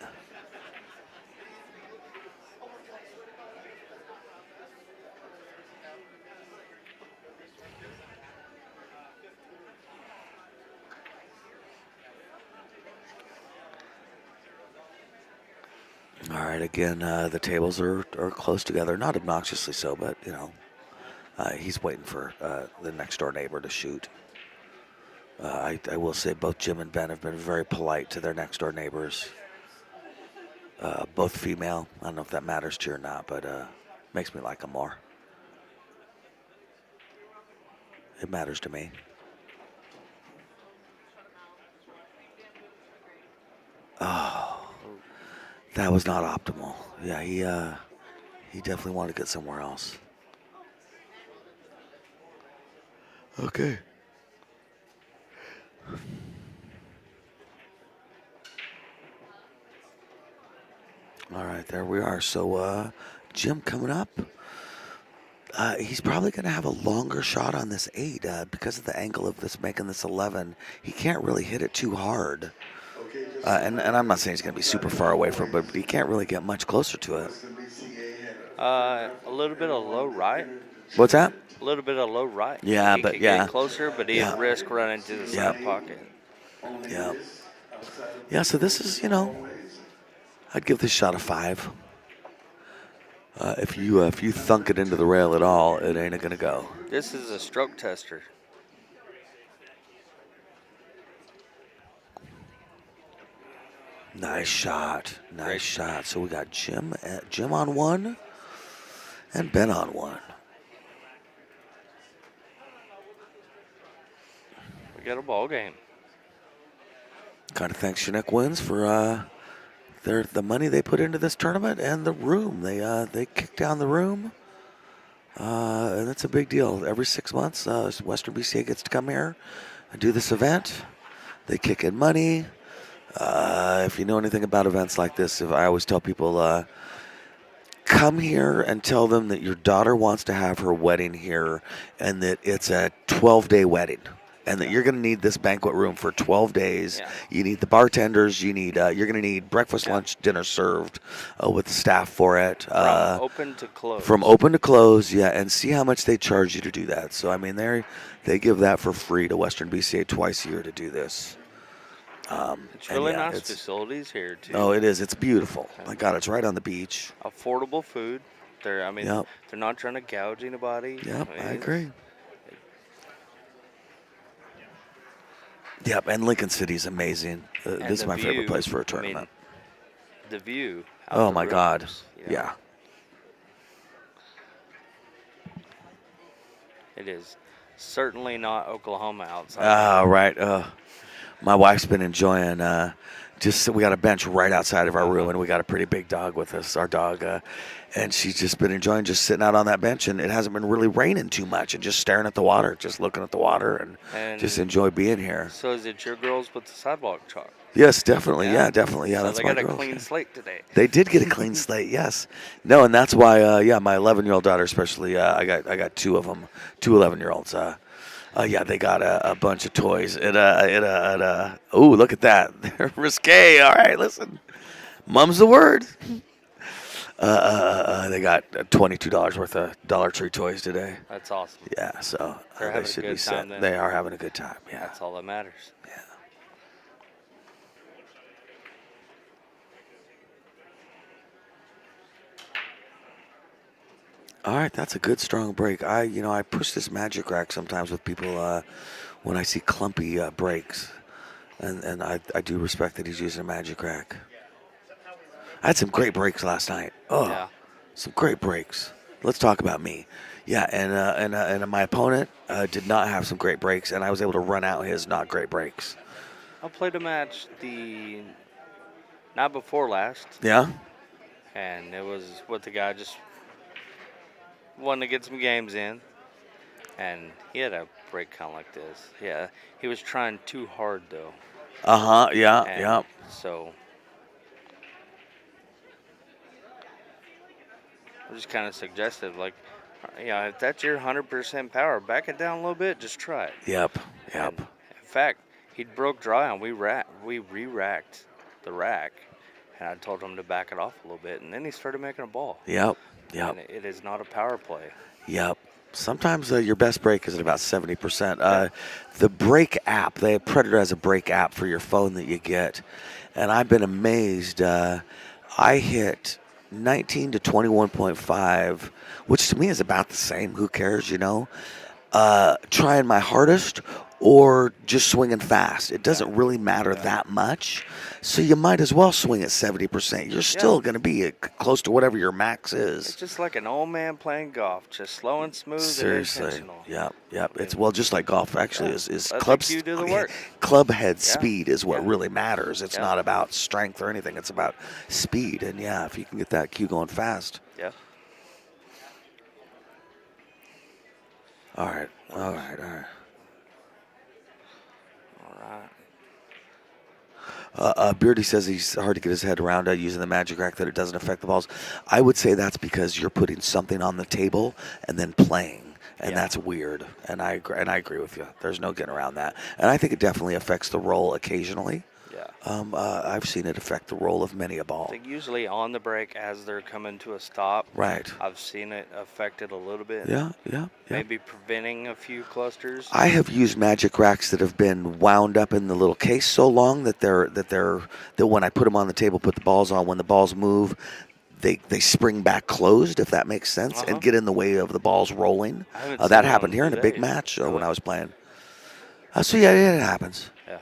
All right, again, the tables are close together. Not obnoxiously so, but, you know, he's waiting for the next door neighbor to shoot. I will say both Jim and Ben have been very polite to their next door neighbors. Both female. I don't know if that matters to you or not, but makes me like them more. It matters to me. Oh, that was not optimal. Yeah, he definitely wanted to get somewhere else. Okay. All right, there we are. So, Jim coming up. He's probably going to have a longer shot on this 8 because of the angle of this making this 11. He can't really hit it too hard. And I'm not saying he's going to be super far away from it, but he can't really get much closer to it. A little bit of low right. What's that? A little bit of low right. Yeah, he but could yeah. get closer, but he'd Yeah. risk running to the side pocket. Yeah. Yeah, so this is, you know, I'd give this shot a 5. If you thunk it into the rail at all, it ain't going to go. This is a stroke tester. Nice shot. Nice Great. shot. So we got Jim on 1 and Ben on 1. We got a ball game. Kind of thanks Chinook Wins for the money they put into this tournament and the room. They kicked down the room. And that's a big deal. Every 6 months, Western BCA gets to come here and do this event. They kick in money. If you know anything about events like this, I always tell people, come here and tell them that your daughter wants to have her wedding here and that it's a 12-day wedding. And that you're going to need this banquet room for 12 days. Yeah. You need the bartenders. You're going to need breakfast, lunch, dinner served with the staff for it. From open to close. From open to close, yeah, and see how much they charge you to do that. So, I mean, they give that for free to Western BCA twice a year to do this. It's really nice facilities here, too. Oh, it is. It's beautiful. My God, it's right on the beach. Affordable food. They're Yep. they're not trying to gouge anybody. Yep, I mean, I agree. Yep, and Lincoln City's amazing. and This is the my favorite view, place for a I mean, tournament. the view. out Oh, the my God. rooms, you know. Yeah. It is certainly not Oklahoma outside. Oh, right. My wife's been enjoying we got a bench right outside of our room, and we got a pretty big dog with us, our dog, and she's just been enjoying just sitting out on that bench, and it hasn't been really raining too much, and just staring at the water, just looking at the water, and just enjoy being here. So is it your girls with the sidewalk chalk? Yes, definitely. Yeah. Yeah, definitely. Yeah, So that's they my got a girls. clean slate today. They did get a clean slate, yes. No, and that's why, my 11-year-old daughter especially, I got 2 of them, 2 11-year-olds. Yeah, they got a bunch of toys. Oh, look at that. They're risque. All right, listen. Mum's the word. They got $22 worth of Dollar Tree toys today. That's awesome. Yeah, so They're they having a should good be set. time then. They are having a good time, yeah. That's all that matters. Yeah. All right, that's a good strong break. I push this magic rack sometimes with people when I see clumpy breaks, and I do respect that he's using a magic rack. I had some great breaks last night. Oh, Yeah. some great breaks. Let's talk about me. Yeah, and my opponent did not have some great breaks, and I was able to run out his not great breaks. I played a match the night before last, Yeah. and it was with the guy just wanting to get some games in, and he had a break kind of like this. Yeah, he was trying too hard though, Yeah. and Yeah. so I just kind of suggested, like, if that's your 100% power, back it down a little bit, just try it. Yep. And Yep. in fact, he broke dry and we re-racked the rack, and I told him to back it off a little bit, and then he started making a ball. Yep. Yep. And it is not a power play. Yep. Sometimes your best break is at about 70%. The break app, Predator has a break app for your phone that you get, and I've been amazed. I hit 19 to 21.5, which to me is about the same. Who cares, trying my hardest or just swinging fast. It doesn't really matter that much. So you might as well swing at 70%. You're still going to be close to whatever your max It's is. just like an old man playing golf, just slow and smooth Seriously. and intentional. Yep. It's just like golf actually is Let club the cue do the work. club head speed is what really matters. It's Yeah. not about strength or anything. It's about speed. And if you can get that cue going fast. Yeah. All right. All right. Beardy says he's hard to get his head around using the magic rack, that it doesn't affect the balls. I would say that's because you're putting something on the table and then playing, and that's weird. And I agree with you. There's no getting around that. And I think it definitely affects the roll occasionally. Yeah. I've seen it affect the roll of many a ball. I think usually on the break as they're coming to a stop. Right. I've seen it affected a little bit. Yeah. Maybe preventing a few clusters. I have used magic racks that have been wound up in the little case so long that when I put them on the table, put the balls on, when the balls move, they spring back closed, if that makes sense, and get in the way of the balls rolling. That happened here in a big match when I was playing. So it happens. Yeah.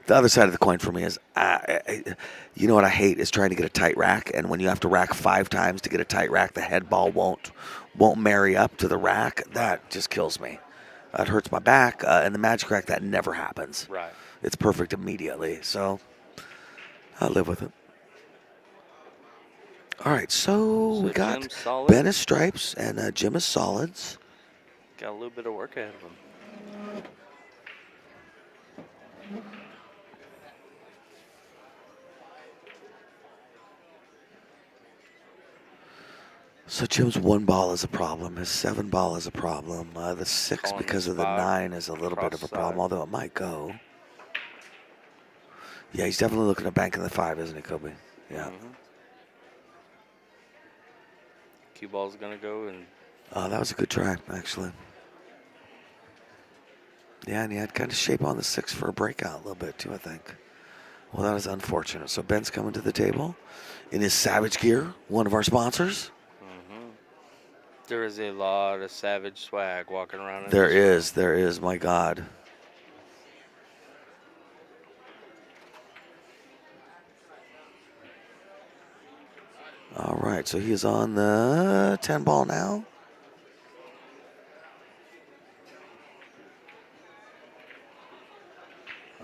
The other side of the coin for me is, you know what I hate is trying to get a tight rack, and when you have to rack 5 times to get a tight rack, the head ball won't marry up to the rack. That just kills me. That hurts my back. And the magic rack, that never happens. Right. It's perfect immediately, so I'll live with it. All right, so we got Jim's solid. Ben is stripes and Jim is solids. Got a little bit of work ahead of him. So Jim's 1 ball is a problem. His 7 ball is a problem. The 6 Calling because the of the spot 9 is a little bit of a problem, although it might go. Yeah, he's definitely looking at banking the 5, isn't he, Kobe? Yeah. Mm-hmm. Cue ball's gonna go and. That was a good try, actually. Yeah, and he had kind of shape on the 6 for a breakout a little bit too, I think. Well, that is unfortunate. So Ben's coming to the table in his Savage gear, one of our sponsors. There is a lot of Savage swag walking around. There is, my God. All right, so he is on the 10 ball now.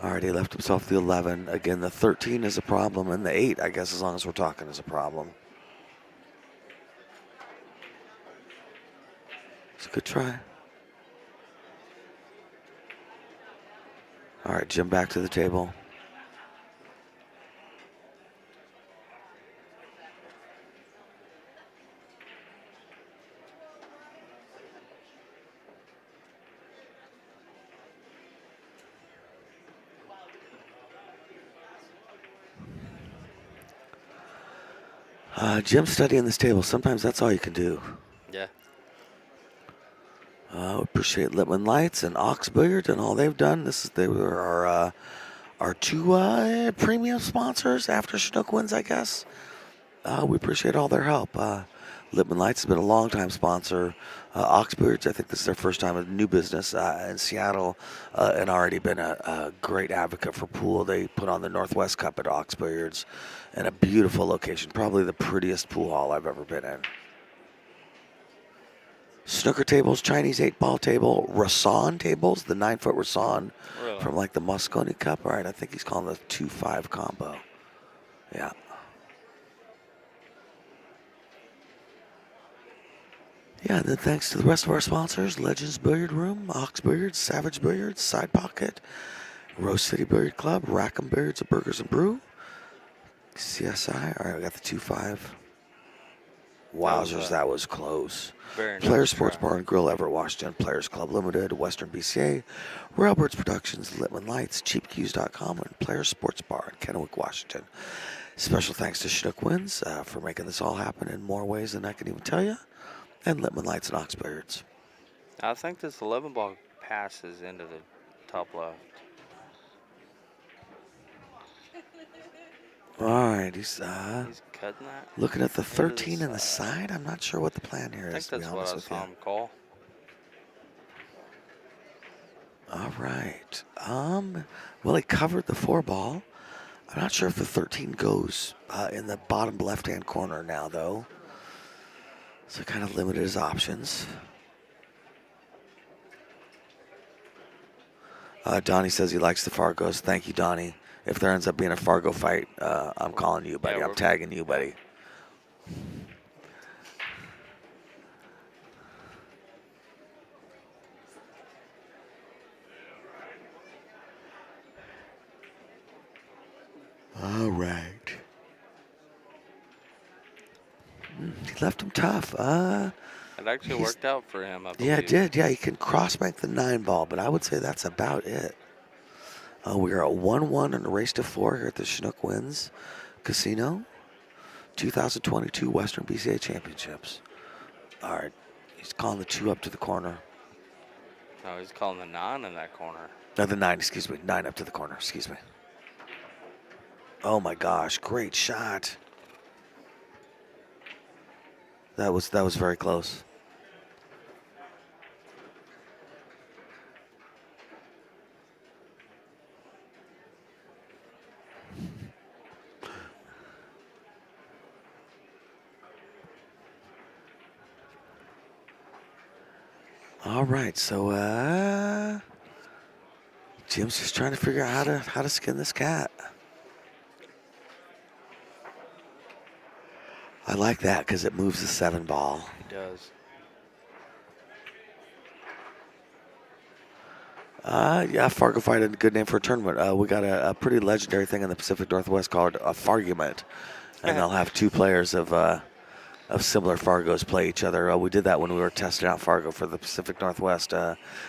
All right, he left himself the 11. Again, the 13 is a problem, and the 8, I guess, as long as we're talking, is a problem. It's a good try. All right, Jim back to the table. Jim studying this table. Sometimes that's all you can do. Yeah. We appreciate Littman Lights and Ox Billiard and all they've done. They were our 2 premium sponsors after Chinook wins, I guess. We appreciate all their help. Littman Lights has been a long-time sponsor. Ox Billiards, I think this is their first time with new business in Seattle, and already been a great advocate for pool. They put on the Northwest Cup at Ox Billiards, and a beautiful location, probably the prettiest pool hall I've ever been in. snooker tables, Chinese 8-ball table, Rasan tables, the 9-foot Rasan Really? from like the Moscone Cup. All right, I think he's calling the 2-5 combo. Yeah. Yeah, and then thanks to the rest of our sponsors, Legends Billiard Room, Ox Billiards, Savage Billiards, Side Pocket, Rose City Billiard Club, Rackham Billiards and Burgers and Brew, CSI. All right, we got the 2-5. Wowzers, that was close. Very Players nice Sports try. Bar and Grill, Everett, Washington. Players Club Limited, Western BCA. Railbirds Productions, Litman Lights, CheapQs.com, and Players Sports Bar in Kennewick, Washington. Special thanks to Chinook Winds for making this all happen in more ways than I can even tell you. And Litman Lights and Ox Billiards. I think this 11 ball passes into the top left. All right, He's cutting that. looking at the into 13 and the side. I'm not sure what the plan here I think is, to be that's what honest I with saw you. him call. All right. Well, he covered the 4-ball. I'm not sure if the 13 goes in the bottom left-hand corner now, though. So kind of limited his options. Donnie says he likes the Fargos. Thank you, Donnie. If there ends up being a Fargo fight, I'm calling you, buddy. I'm tagging you, buddy. All right. He left him tough. It actually worked out for him, I believe. Yeah, it did. Yeah, he can cross-bank the 9-ball, but I would say that's about it. We are at 1-1 in the race to 4 here at the Chinook Winds Casino. 2022 Western BCA Championships. All right. He's calling the 2 up to the corner. No, he's calling the 9 in that corner. No, the 9, excuse me. 9 up to the corner, excuse me. Oh my gosh, great shot. That was very close. All right, so Jim's just trying to figure out how to skin this cat. I like that because it moves the 7-ball. He does. Yeah, Fargo Fight is a good name for a tournament. We got a pretty legendary thing in the Pacific Northwest called a Fargument, and they'll have 2 players of similar Fargos play each other. We did that when we were testing out Fargo for the Pacific Northwest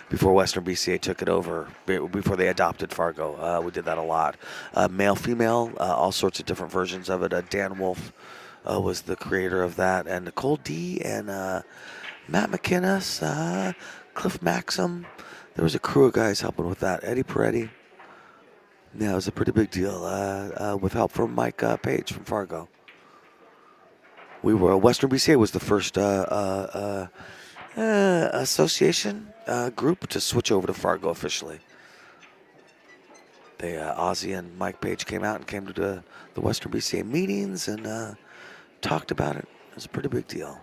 before Western BCA took it over, before they adopted Fargo. We did that a lot. Male, female, all sorts of different versions of it. Dan Wolf was the creator of that, and Nicole D. and Matt McInnes, Cliff Maxim. There was a crew of guys helping with that. Eddie Peretti. Yeah, it was a pretty big deal with help from Mike Page from Fargo. Western BCA was the first association group to switch over to Fargo officially. Ozzy and Mike Page came out and came to the Western BCA meetings and talked about it. It was a pretty big deal.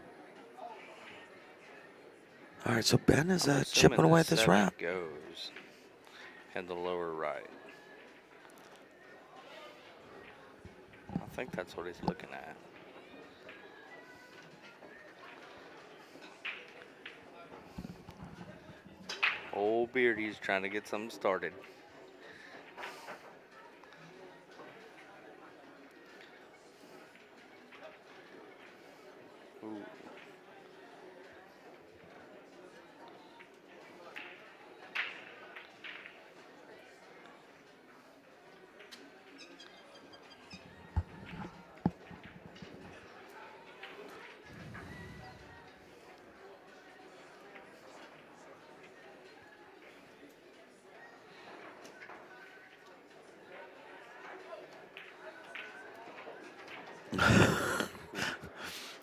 All right, so Ben is I'm chipping assuming away the at this 7 wrap. goes in the lower right. I think that's what he's looking at. Old Beardy's trying to get something started. Ooh.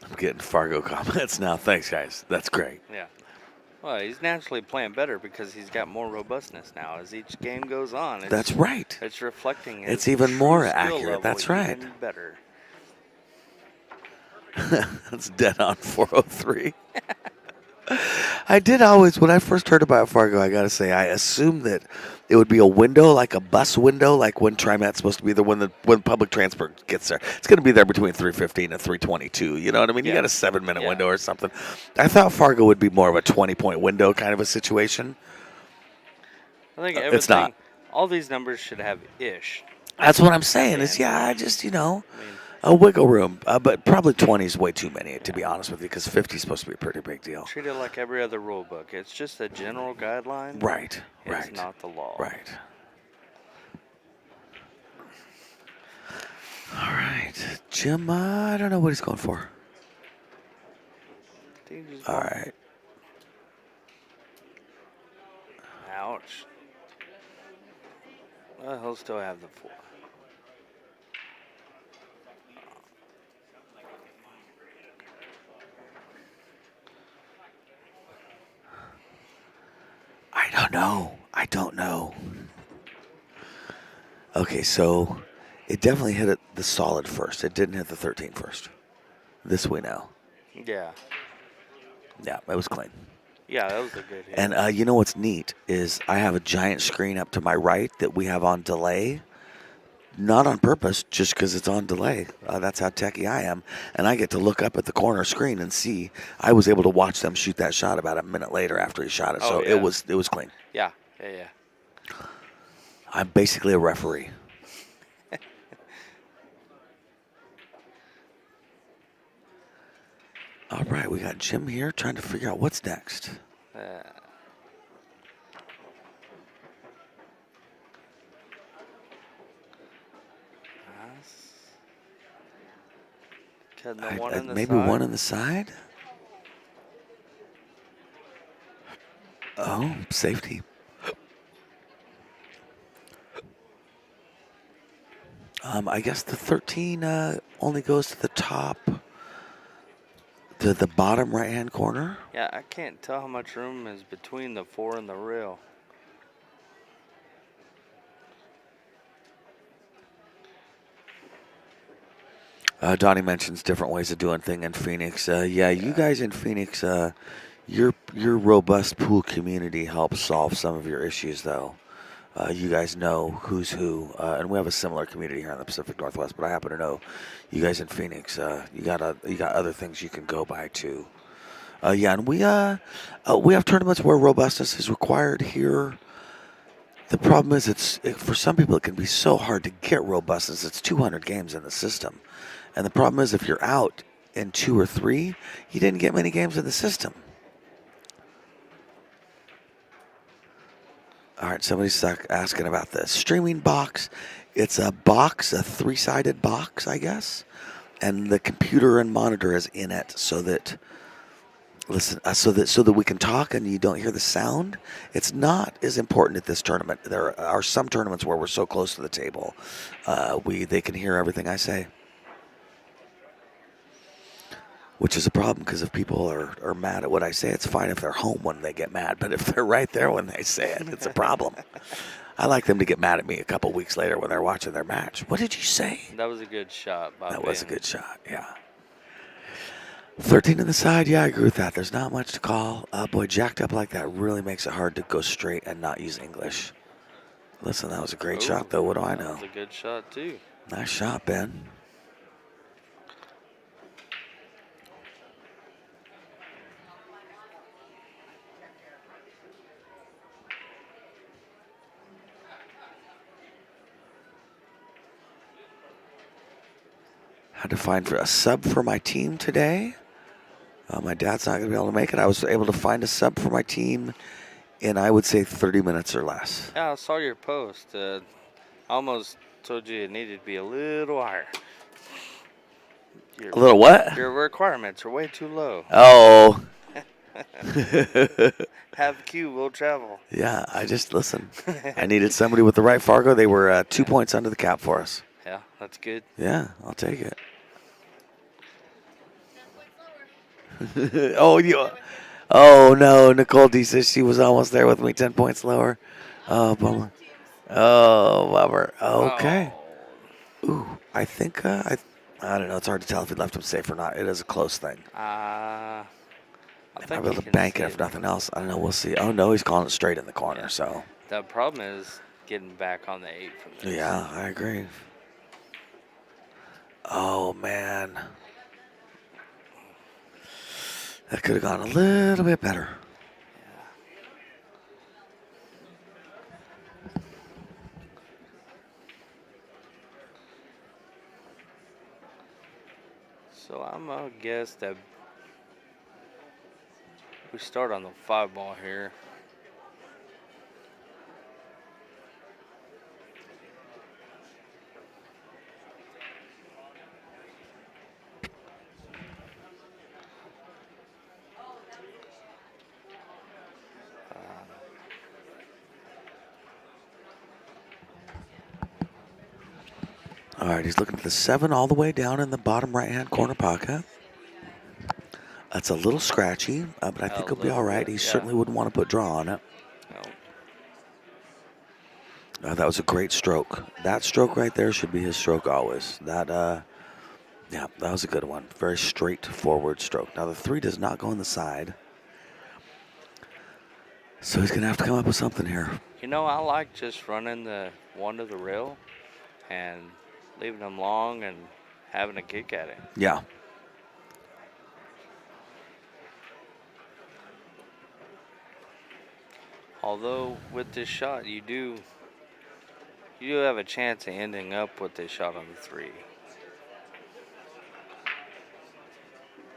I'm getting Fargo comments now. Thanks, guys. That's great. Yeah. Well, he's naturally playing better because he's got more robustness now. As each game goes on, That's right. It's reflecting his It's even true more skill accurate. level That's right. even better. That's dead on 403. I did always, when I first heard about Fargo, I got to say, I assumed that it would be a window, like a bus window, like when TriMet's supposed to be there when public transport gets there. It's going to be there between 3:15 and 3:22. You know what I mean? You Yeah. got a 7-minute Yeah. window or something. I thought Fargo would be more of a 20-point window kind of a situation. I think It's not. everything, all these numbers should have ish. That's what I'm saying. Is And- I just I mean, a wiggle room, but probably 20 is way too many to be honest with you, because 50 is supposed to be a pretty big deal. treat it like every other rule book. It's just a general guideline. Right. It's Right. not the law. Right. All right, Jim. I don't know what he's going for. I think you just All want- right. Ouch. Well, he'll still have the 4. I don't know. I don't know. Okay, so it definitely hit the solid first. It didn't hit the 13 first. This we know. Yeah. Yeah, it was clean. Yeah, that was a good hit. And you know what's neat is I have a giant screen up to my right that we have on delay. Not on purpose, just because it's on delay. That's how techie I am. And I get to look up at the corner screen and see. I was able to watch them shoot that shot about a minute later after he shot it. Oh, So yeah. it was clean. Yeah. Yeah. I'm basically a referee. All right, we got Jim here trying to figure out what's next. Cutting the one on the Maybe side. one on the side. Oh, safety. I guess the 13 only goes to the top, to the bottom right-hand corner. Yeah, I can't tell how much room is between the 4 and the rail. Donnie mentions different ways of doing thing in Phoenix. Yeah, you guys in Phoenix, your robust pool community helps solve some of your issues, though. You guys know who's who, and we have a similar community here in the Pacific Northwest. But I happen to know you guys in Phoenix. You got other things you can go by too. Yeah, and we have tournaments where robustness is required here. The problem is, for some people it can be so hard to get robustness. It's 200 games in the system, and the problem is if you're out in 2 or 3, you didn't get many games in the system. All right, somebody's asking about the streaming box. It's a box, a 3-sided box, I guess, and the computer and monitor is in it, so that so that we can talk and you don't hear the sound. It's not as important at this tournament. There are some tournaments where we're so close to the table, they can hear everything I say, which is a problem because if people are mad at what I say, it's fine if they're home when they get mad, but if they're right there when they say it, it's a problem. I like them to get mad at me a couple weeks later when they're watching their match. What did you say? That was a good shot, Bob. That was a good shot, yeah. 13 on the side, yeah, I agree with that. There's not much to call. Boy, jacked up like that really makes it hard to go straight and not use English. Listen, that was a great shot, though. What do I know? That was a good shot, too. Nice shot, Ben. Had to find a sub for my team today. My dad's not going to be able to make it. I was able to find a sub for my team in, I would say, 30 minutes or less. Yeah, I saw your post. I almost told you it needed to be a little higher. A little what? Your requirements are way too low. Oh. Have Q, we'll travel. Yeah, listen. I needed somebody with the right Fargo. They were 2 points under the cap for us. Yeah, that's good. Yeah, I'll take it. Oh no, Nicole D says she was almost there with me, 10 points lower. Oh, bummer. Oh, bummer. Okay. Ooh, I think I don't know. It's hard to tell if he left him safe or not. It is a close thing. I They might think be you able to can bank see it if nothing else. I don't know. We'll see. Oh, no, he's calling it straight in the corner. Yeah. So, The problem is getting back on the 8 from this. yeah, I agree. Oh, man. That could have gone a little bit better. Yeah. So I'm gonna guess that we start on the 5 ball here. All right, he's looking at the 7 all the way down in the bottom right-hand corner pocket. That's a little scratchy, but I think he'll be all right. He certainly wouldn't want to put draw on it. No. That was a great stroke. That stroke right there should be his stroke always. Yeah, that was a good one. Very straightforward stroke. Now the 3 does not go on the side, so he's gonna have to come up with something here. You know, I like just running the 1 to the rail and leaving them long and having a kick at it. Yeah. Although with this shot, you do have a chance of ending up with this shot on the 3.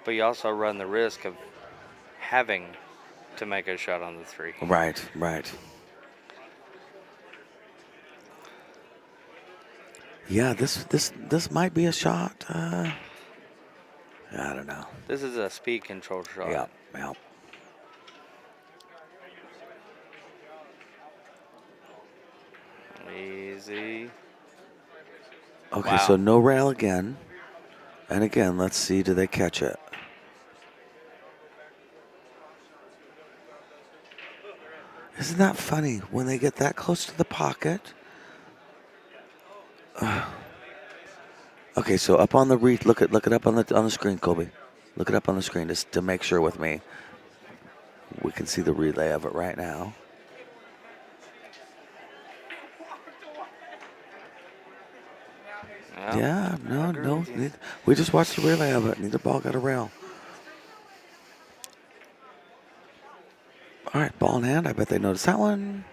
But you also run the risk of having to make a shot on the 3. Right, right. Yeah, this might be a shot. I don't know. This is a speed control shot. Yeah, yeah. Easy. Okay, Wow. so no rail again. And again, let's see, do they catch it? Isn't that funny when they get that close to the pocket? Okay, so up on the look it up on the screen, Colby. Look it up on the screen just to make sure with me. We can see the relay of it right now. Yeah, no. We just watched the relay of it. Neither ball got a rail. All right, ball in hand. I bet they noticed that one.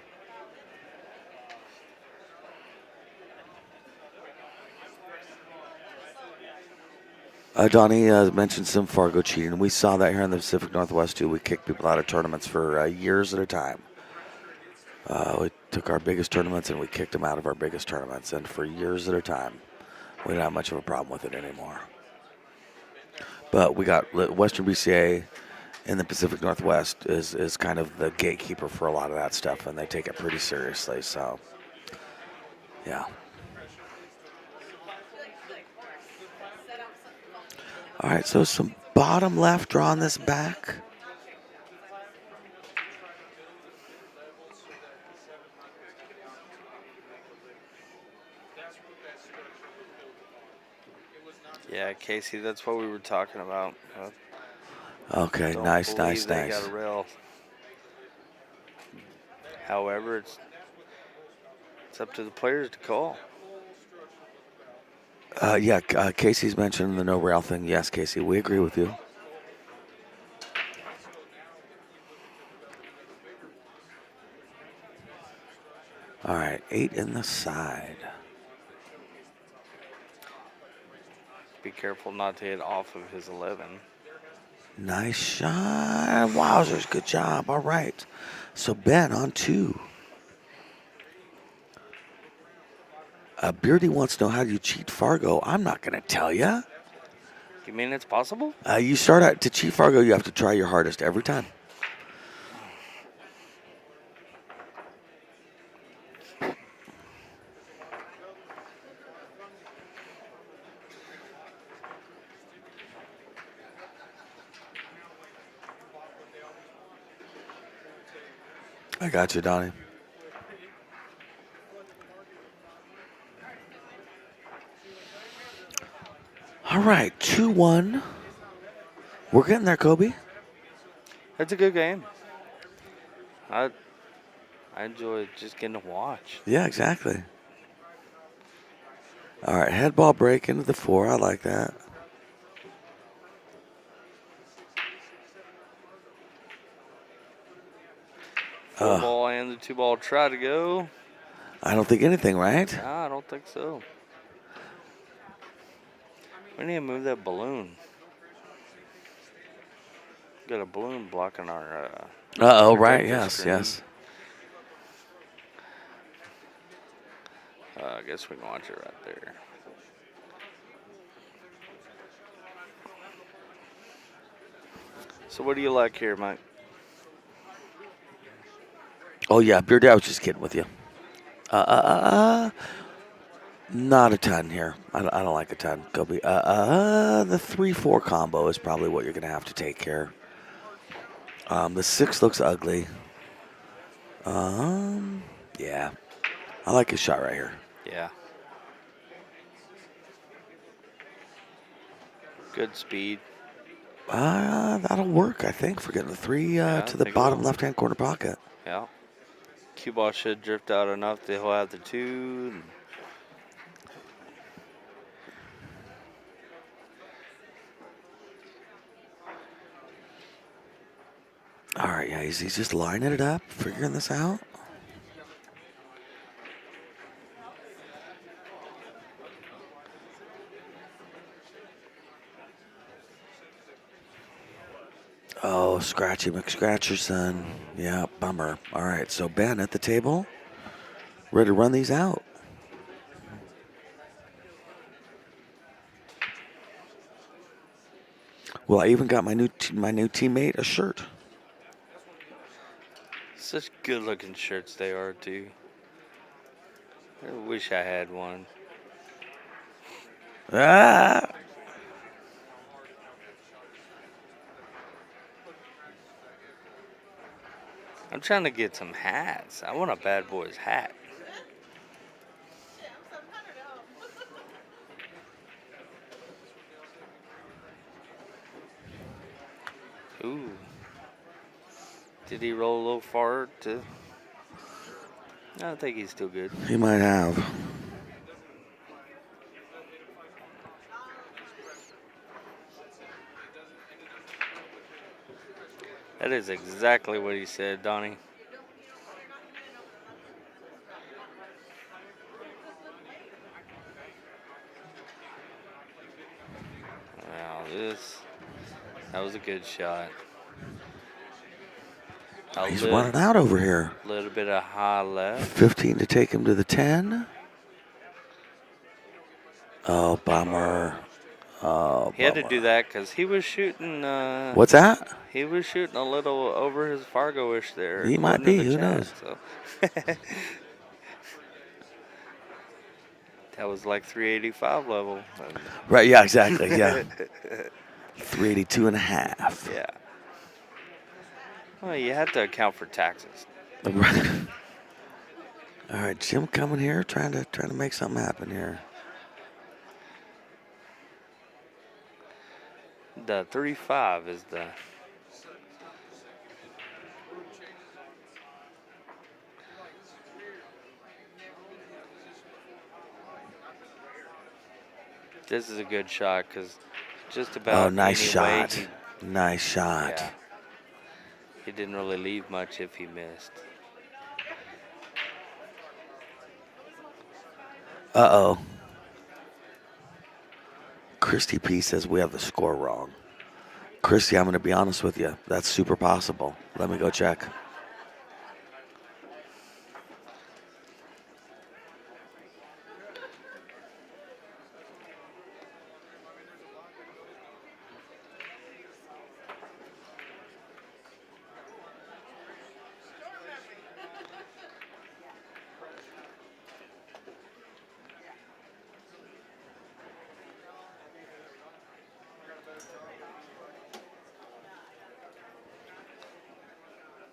Donnie mentioned some Fargo cheating. We saw that here in the Pacific Northwest, too. We kicked people out of tournaments for years at a time. We took our biggest tournaments and we kicked them out of our biggest tournaments. And for years at a time, we don't have much of a problem with it anymore. But we got Western BCA in the Pacific Northwest is kind of the gatekeeper for a lot of that stuff, and they take it pretty seriously. So, yeah. All right, so some bottom left drawing this back. Yeah, Casey, that's what we were talking about. Okay, Don't nice. believe they got a rail. However, it's up to the players to call. Casey's mentioned the no rail thing. Yes, Casey, we agree with you. All right, 8 in the side. Be careful not to hit off of his 11. Nice shot. Wowzers, good job. All right. So Ben on 2. Beardy wants to know, how do you cheat Fargo? I'm not going to tell you. You mean it's possible? You start out to cheat Fargo, you have to try your hardest every time. I got you, Donnie. All right, 2-1. We're getting there, Kobe. It's a good game. I enjoy just getting to watch. Yeah, exactly. All right, head ball break into the 4. I like that. Four ball and the 2 ball try to go. I don't think anything, right? Nah, I don't think so. We need to move that balloon. Got a balloon blocking our. Uh-oh, right, projector yes, screen. yes. I guess we can watch it right there. So what do you like here, Mike? Oh, yeah, Beard, I was just kidding with you. Not a ton here. I don't like a ton. Kobe. The 3-4 combo is probably what you're going to have to take here. The 6 looks ugly. Yeah. I like his shot right here. Yeah. Good speed. That'll work, I think, for getting the 3 Yeah, to I the think it bottom will. left-hand corner pocket. Yeah. Cue ball should drift out enough that he'll have the 2. All right, yeah, he's just lining it up, figuring this out. Oh, Scratchy McScratcherson. Yeah, bummer. All right, so Ben at the table, ready to run these out. Well, I even got my new teammate a shirt. Such good looking shirts they are, too. I wish I had one. Ah! I'm trying to get some hats. I want a Bad Boys hat. Ooh. Did he roll a little far to... I think he's still good. He might have. That is exactly what he said, Donnie. Wow, that was a good shot. He's running out over here. A little bit of high left. 15 to take him to the 10. Oh, bummer. Oh, He had to bummer. do that because he was shooting. What's that? He was shooting a little over his Fargo-ish there. He might according to be, the who chat, knows? So. That was like 385 level. Right, yeah, exactly, yeah. 382 and a half. Yeah. Well, you have to account for taxes. Right. All right, Jim coming here, trying to make something happen here. The 35 is the... This is a good shot because just about Oh, nice any way shot. Nice shot. Yeah. He didn't really leave much if he missed. Uh-oh. Christy P says we have the score wrong. Christy, I'm going to be honest with you. That's super possible. Let me go check.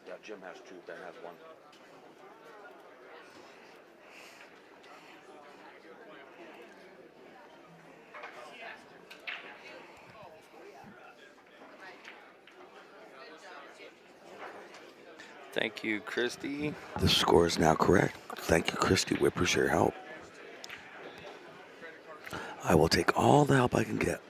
Yeah, Jim has 2, Ben has 1. Thank you, Christy. The score is now correct. Thank you, Christy. We appreciate your help. I will take all the help I can get.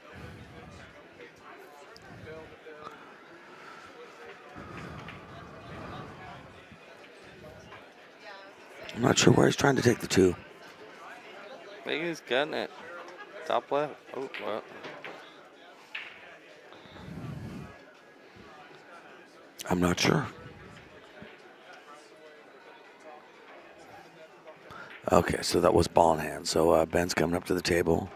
I'm not sure where he's trying to take the 2. I think he's cutting it. Top left. Oh, well. I'm not sure. Okay, so that was ball in hand. So Ben's coming up to the table.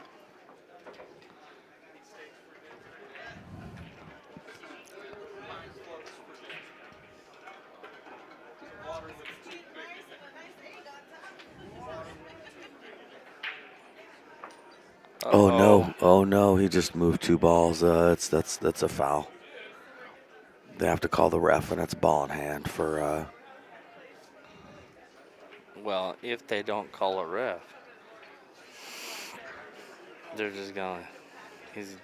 Oh no! Oh no! He just moved 2 balls. That's a foul. They have to call the ref, and it's ball in hand for. Well, if they don't call a ref, they're just going. He's.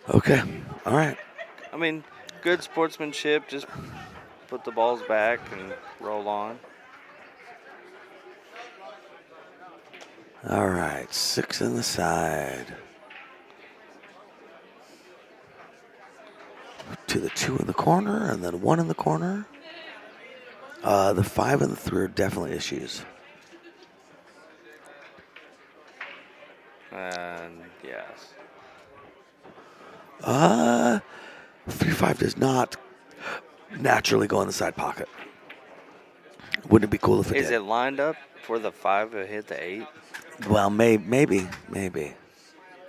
Okay. All right. I mean, good sportsmanship. Just put the balls back and roll on. All right. 6 in the side. To the 2 in the corner, and then 1 in the corner. The 5 and the 3 are definitely issues. And yes. 3-5 does not naturally go in the side pocket. Wouldn't it be cool if it Is did? it lined up for the 5 to hit the 8? Well, maybe.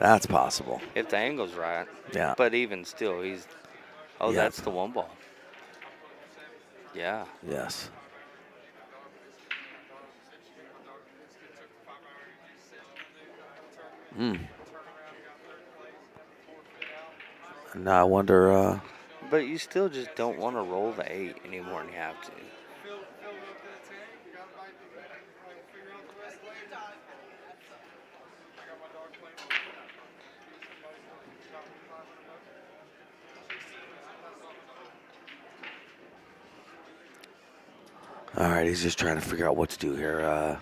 That's possible. If the angle's right. Yeah. But even still, he's. Oh, Yep. that's the 1 ball. Yeah. Yes. Now I wonder. But you still just don't want to roll the 8 any more than you have to. All right, he's just trying to figure out what to do here.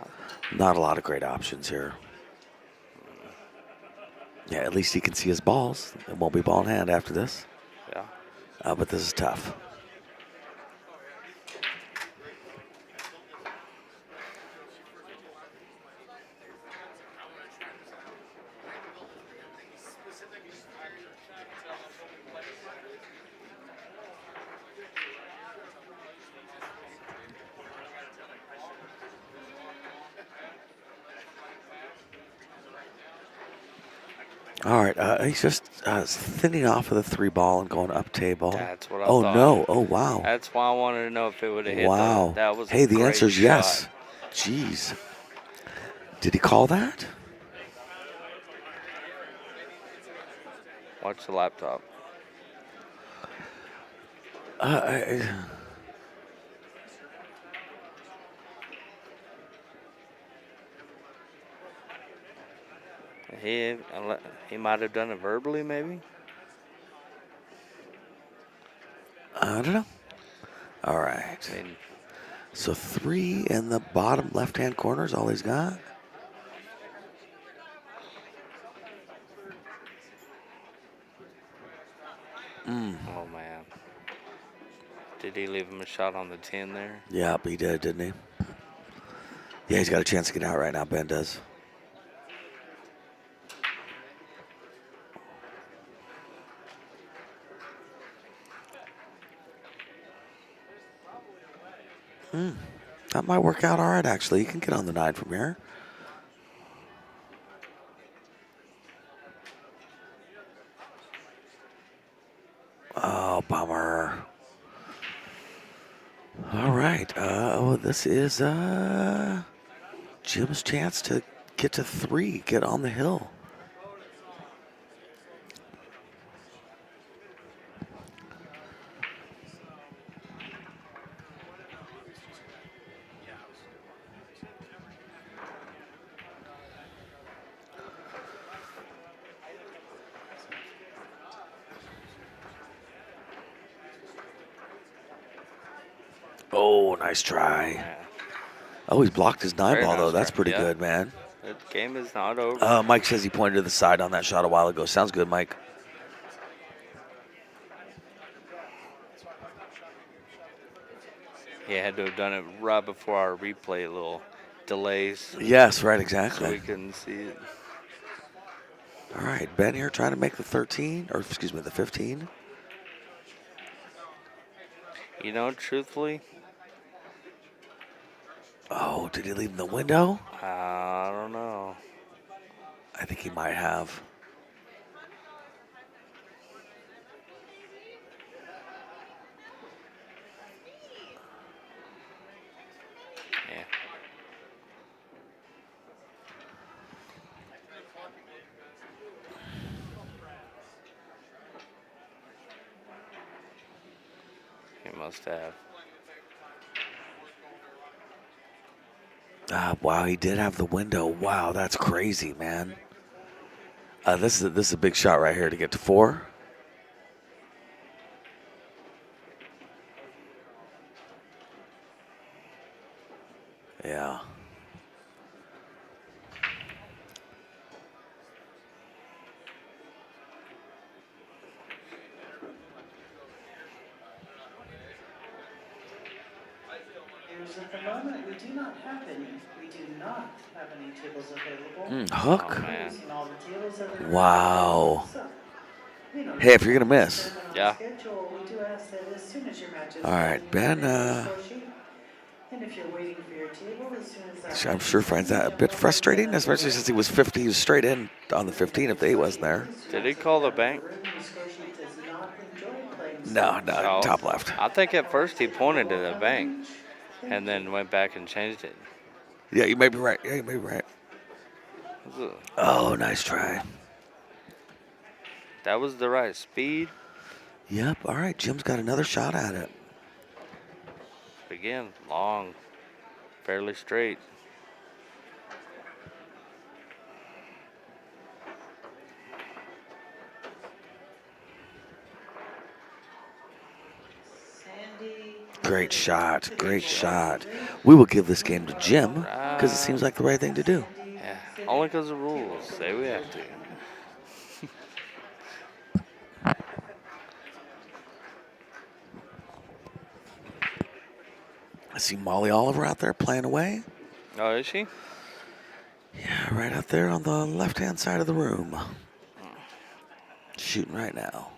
Not a lot of great options here. Yeah, at least he can see his balls. It won't be ball in hand after this. Yeah. But this is tough. All right, he's just thinning off of the 3 ball and going up table. That's what I Oh thought. no! Oh wow! That's why I wanted to know if it would have hit. Wow! That was. Hey, a the great answer is shot. yes. Jeez. Did he call that? Watch the laptop. He might have done it verbally, maybe. I don't know. All right. I mean, So 3 in the bottom left-hand corner is all he's got. oh man, did he leave him a shot on the 10 there? Yep, he did, didn't he? Yeah, he's got a chance to get out right now, Ben does. That might work out all right, actually. You can get on the 9 from here. Oh, bummer. All right. This is Jim's chance to get to 3, get on the hill. Oh, nice try. Man. Oh, he's blocked his 9 Very ball, though. nice That's try. pretty Yeah. good, man. The game is not over. Mike says he pointed to the side on that shot a while ago. Sounds good, Mike. He had to have done it right before our replay, little delays, Yes, right, so we exactly. couldn't see it. All right, Ben here trying to make the 13, or excuse me, the 15. You know, truthfully, Oh, did he leave in the window? I don't know. I think he might have. Yeah. He must have. Wow, he did have the window. Wow, that's crazy, man. This is a big shot right here to get to 4. Yeah. Here's at the moment, we do not have any. We do not have any tables available. Hook. Oh, man. Using all the tables that are Wow. So, you know, Hey, if you're gonna miss. determine on Yeah. the schedule, we do ask that as soon as your match is All right, done, Ben, you put it in the score sheet. And if you're waiting for your table, as soon as that I'm match sure is finds done, that a jump bit over to frustrating, the especially since he was 50. He was straight in on the 15 if the 8 wasn't there. Did he call the bank? The score sheet does not enjoy playing No, so no, No. top left. I think at first he pointed to the bank and then went back and changed it. Yeah, you may be right. Yeah, you may be right. Oh, nice try. That was the right speed. Yep. All right, Jim's got another shot at it. Again, long, fairly straight. Sandy. Great shot. Great shot. We will give this game to Jim because it seems like the right thing to do. Yeah, only because of rules. Say we have to. I see Molly Oliver out there playing away. Oh, is she? Yeah, right out there on the left-hand side of the room. Shooting right now.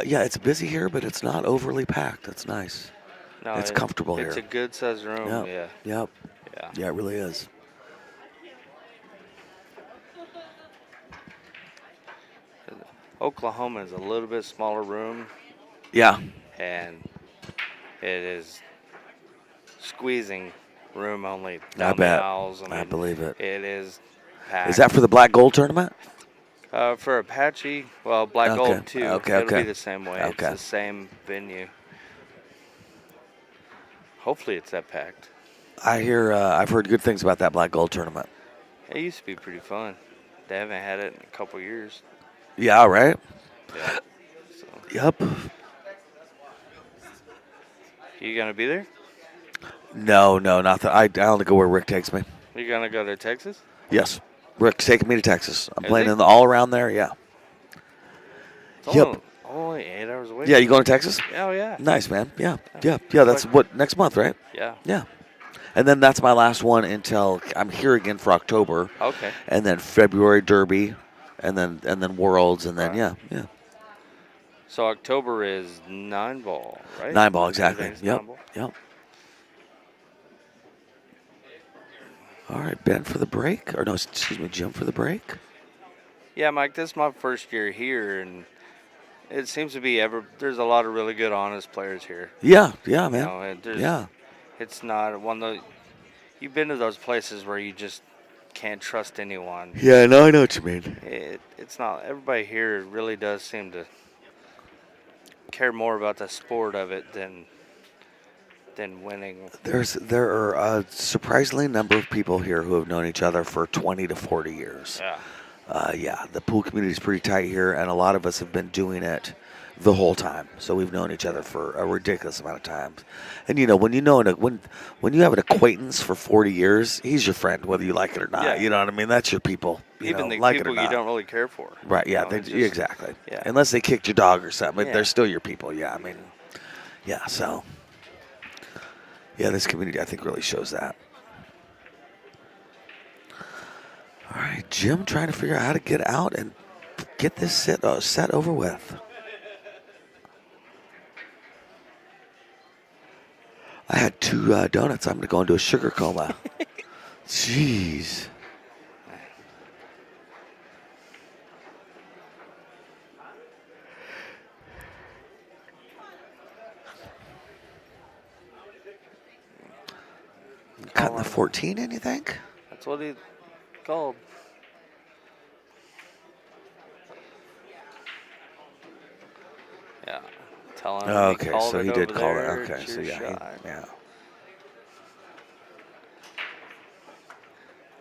Yeah, it's busy here, but it's not overly packed. It's nice. No, It's comfortable It's here. a good sized room. Yep. Yeah. Yep. Yeah. Yeah, it really is. Oklahoma is a little bit smaller room, Yeah. and it is squeezing room only I down the bet. aisles. I believe it. It is packed. Is that for the Black Gold tournament? For Apache? Well, Black Okay. Gold too. Okay, It'll okay. be the same way. Okay. It's the same venue. Hopefully, it's that packed. I've heard good things about that Black Gold tournament. It used to be pretty fun. They haven't had it in a couple years. Yeah, right? Yeah. So, Yep. you gonna be there? No, not that. I only go where Rick takes me. You gonna go to Texas? Yes. Rick's taking me to Texas. I'm Is playing he? in the all around there, yeah. It's Yep. only 8 hours away. Yeah, you going to Texas? Oh yeah. Nice, man. Yeah. That's what, next month, right? Yeah. Yeah. And then that's my last one until I'm here again for October. Okay. And then February Derby, and then Worlds, and then Right. yeah. So October is 9-ball, right? 9-ball, exactly. Everything's Yep. 9-ball. Yep. All right, Ben for the break, or no, excuse me, Jim for the break. Yeah, Mike, this is my first year here, and it seems to be there's a lot of really good, honest players here. Yeah, man. You know, Yeah. It's not one of those. You've been to those places where you just can't trust anyone. Yeah, no, I know what you mean. It's not. Everybody here really does seem to care more about the sport of it than than winning. There are a surprisingly number of people here who have known each other for 20 to 40 years. Yeah. Yeah, the pool community is pretty tight here, and a lot of us have been doing it the whole time. So we've known each other for a ridiculous amount of times. And when when you have an acquaintance for 40 years, he's your friend, whether you like it or not. Yeah. You know what I mean? That's your people. Even the like it or people you not. don't really care for. Right? Yeah. It's just- exactly. Yeah. Unless they kicked your dog or something, Yeah. they're still your people. Yeah. I mean, yeah. So, yeah, this community I think really shows that. All right, Jim trying to figure out how to get out and get this set over with. I had 2 donuts. I'm going to go into a sugar coma. Jeez. Cutting the 14 in, you think? That's what he called. Yeah. Telling him Okay, called so it he did over call it. there. Okay, It's so your yeah, shot. yeah.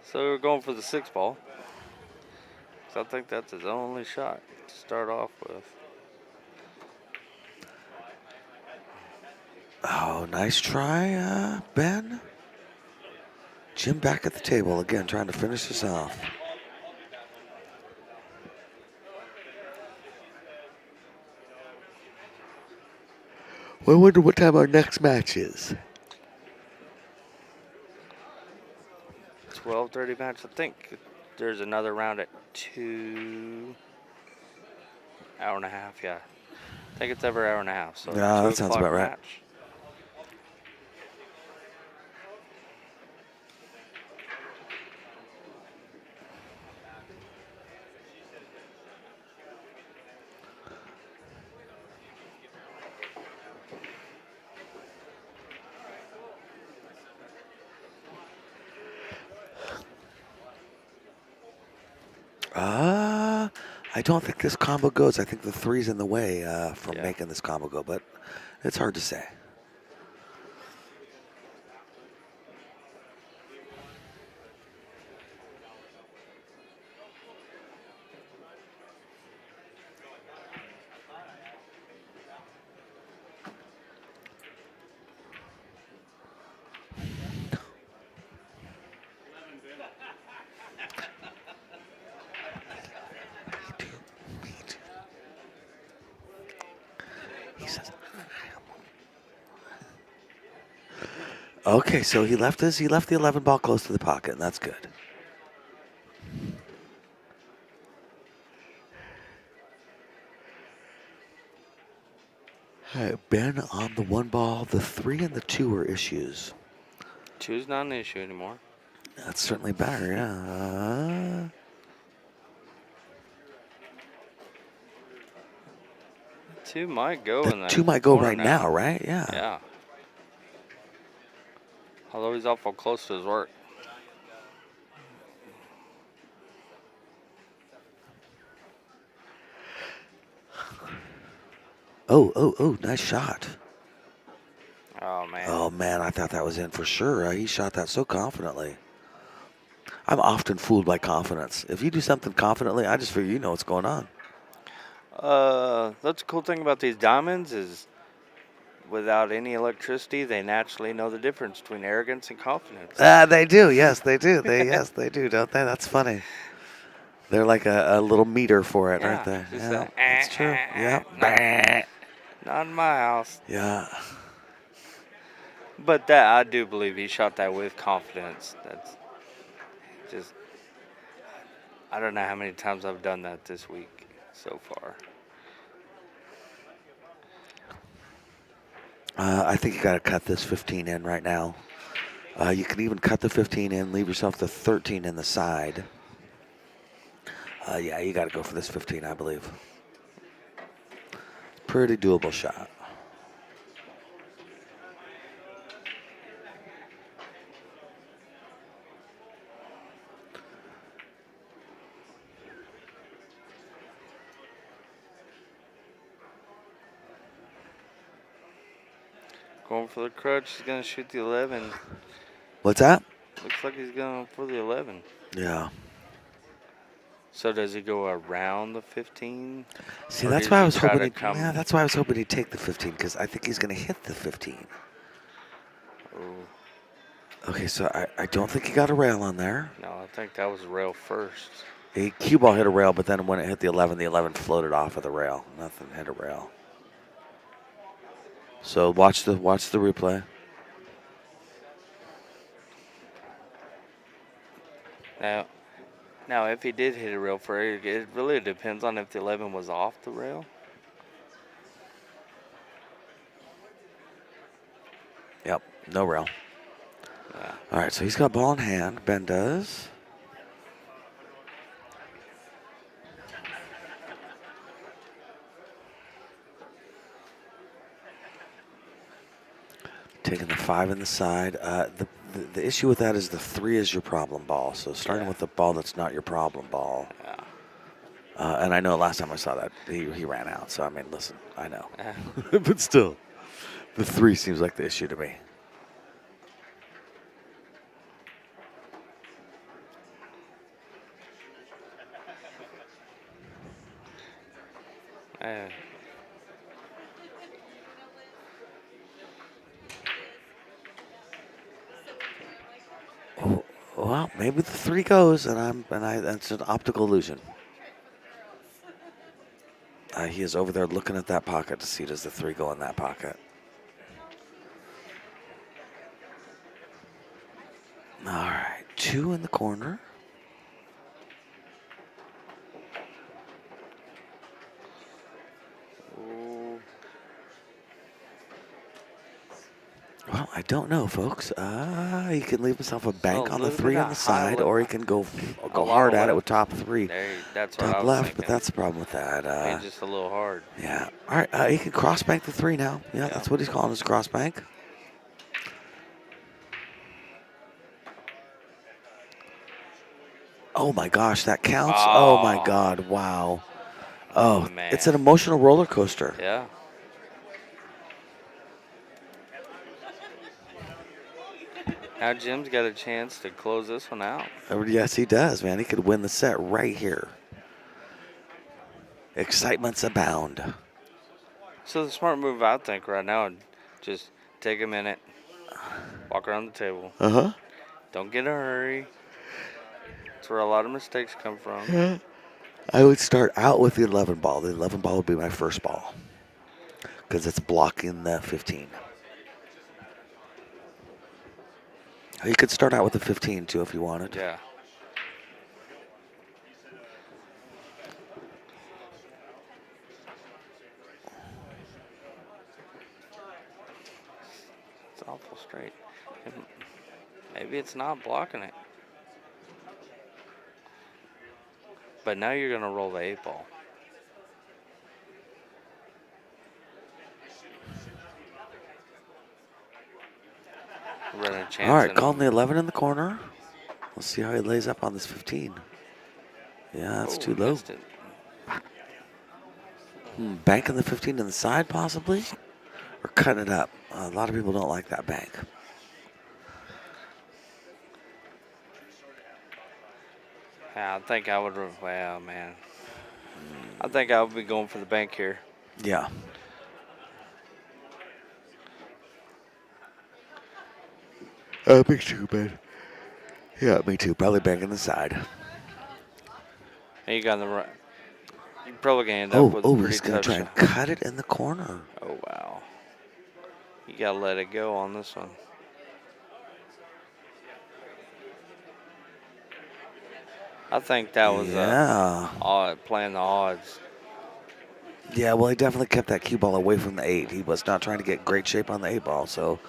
So we're going for the 6-ball. So I think that's his only shot to start off with. Oh, nice try, Ben. Jim back at the table again, trying to finish this off. Well, I wonder what time our next match is. 12:30 match. I think there's another round at 2 hour and a half. Yeah, I think it's every hour and a half. So Yeah, 2 that sounds o'clock about right. match. I don't think this combo goes. I think the 3's in the way from Yeah. making this combo go, but it's hard to say. He says, okay, so he left the 11 ball close to the pocket, and that's good. All right, Ben on the 1 ball. The 3 and the 2 are issues. 2's not an issue anymore. That's certainly better, yeah. 2 might go in The that 2 might go corner right now, right? Yeah. Yeah. Although he's awful close to his work. Oh, nice shot. Oh man. Oh, man, I thought that was in for sure. He shot that so confidently. I'm often fooled by confidence. If you do something confidently, I just figure you know what's going on. That's the cool thing about these diamonds is without any electricity, they naturally know the difference between arrogance and confidence. They do. Yes, they do. Yes, they do, don't they? That's funny. They're like a little meter for it, Yeah, aren't they? just Yeah, that, that's true. Yep. Not in my house. Yeah. But that I do believe he shot that with confidence. That's just I don't know how many times I've done that this week so far. I think you got to cut this 15 in right now. You can even cut the 15 in, leave yourself the 13 in the side. Yeah, you got to go for this 15, I believe. Pretty doable shot. Going for the crutch. He's going to shoot the 11. What's that? Looks like he's going for the 11. Yeah. So does he go around the 15? See, Or that's does why I he was try hoping to he'd. come- Yeah, that's why I was hoping he'd take the 15 because I think he's going to hit the 15. Oh, Okay, so I don't think he got a rail on there. no, I think that was rail first. A cue ball hit a rail, but then when it hit the 11 floated off of the rail. Nothing hit a rail. So watch the replay. Now, if he did hit a rail for it really depends on if the 11 was off the rail. Yep, no rail. Yeah. All right, so he's got ball in hand. Ben does. Taking the 5 in the side. The issue with that is the 3 is your problem ball. So starting with the ball that's not your problem ball. Yeah. And I know last time I saw that, he ran out. So, I mean, listen, I know. Yeah. But still, the 3 seems like the issue to me. Yeah. Oh, well, maybe the 3 goes, and it's an optical illusion. He is over there looking at that pocket to see does the 3 go in that pocket. All right, 2 in the corner. Ooh. Well, I don't know, folks. He can leave himself a bank on the little 3 bit on of the high side, left. or he can go A lot hard at it left. with top 3. That's what I Top was left, thinking. but that's the problem with that. Maybe just a little hard. Yeah. All right, he can cross bank the 3 now. Yeah, that's what he's calling his cross bank. Oh my gosh, that counts. Oh my God, wow. Oh, Man. it's an emotional roller coaster. Yeah. Now Jim's got a chance to close this one out. Yes, he does, man. He could win the set right here. Excitement's abound. So the smart move, I think, right now, would just take a minute, walk around the table. Uh-huh. Don't get in a hurry. That's where a lot of mistakes come from. I would start out with the 11 ball. The 11 ball would be my first ball because it's blocking the 15. You could start out with the 15 too if you wanted. Yeah. It's awful straight. Maybe it's not blocking it. But now you're going to roll the 8 ball. Running a chance. All right, calling the 11 in the corner. Let's see how he lays up on this 15. Yeah, that's too low. Missed it. Banking the 15 to the side, possibly? Or cutting it up. A lot of people don't like that bank. Yeah, I think I would. Well, man. I think I would be going for the bank here. Yeah. Me too, man. Yeah, me too. Probably banking the side. And you got the right. You're probably going to end up with a pretty he's going tough to try and shot. cut it in the corner. Oh, wow. You got to let it go on this one. I think that was playing the odds. Yeah, well, he definitely kept that cue ball away from the 8. He was not trying to get great shape on the 8 ball, so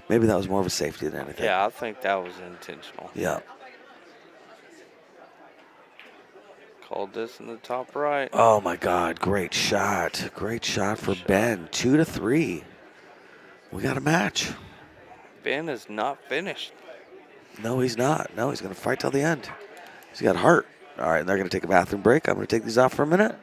maybe that was more of a safety than anything. Yeah, I think that was intentional. Yeah. Called this in the top right. Oh, my God. Great shot. Great shot for Ben. 2-3. We got a match. Ben is not finished. No, he's not. No, he's going to fight till the end. He's got heart. All right, they're going to take a bathroom break. I'm going to take these off for a minute.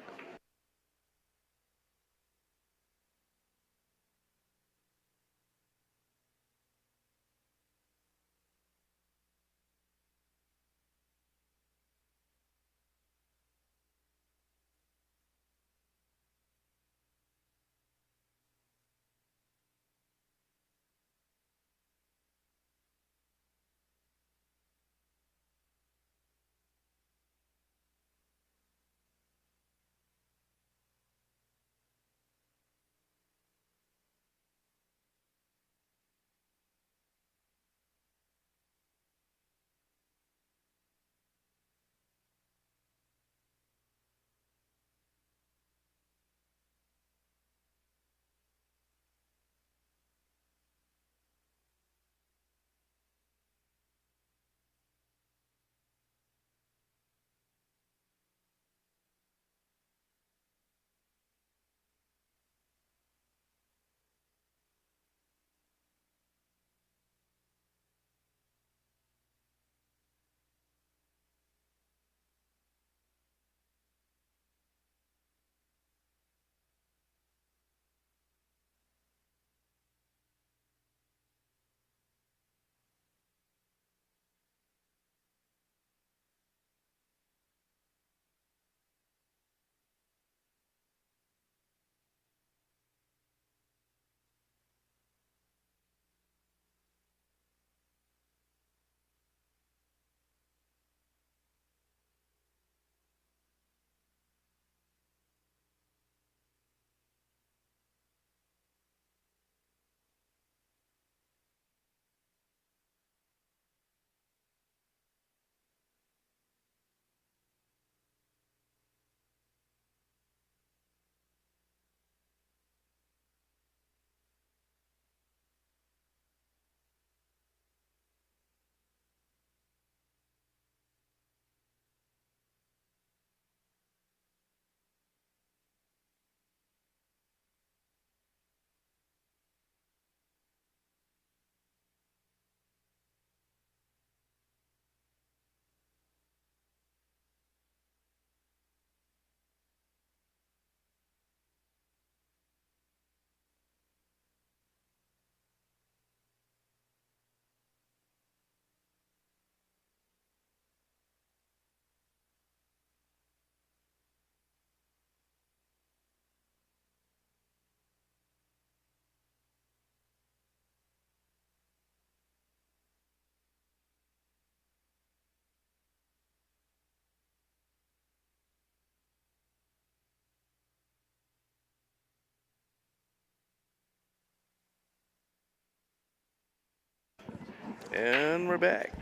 And we're back.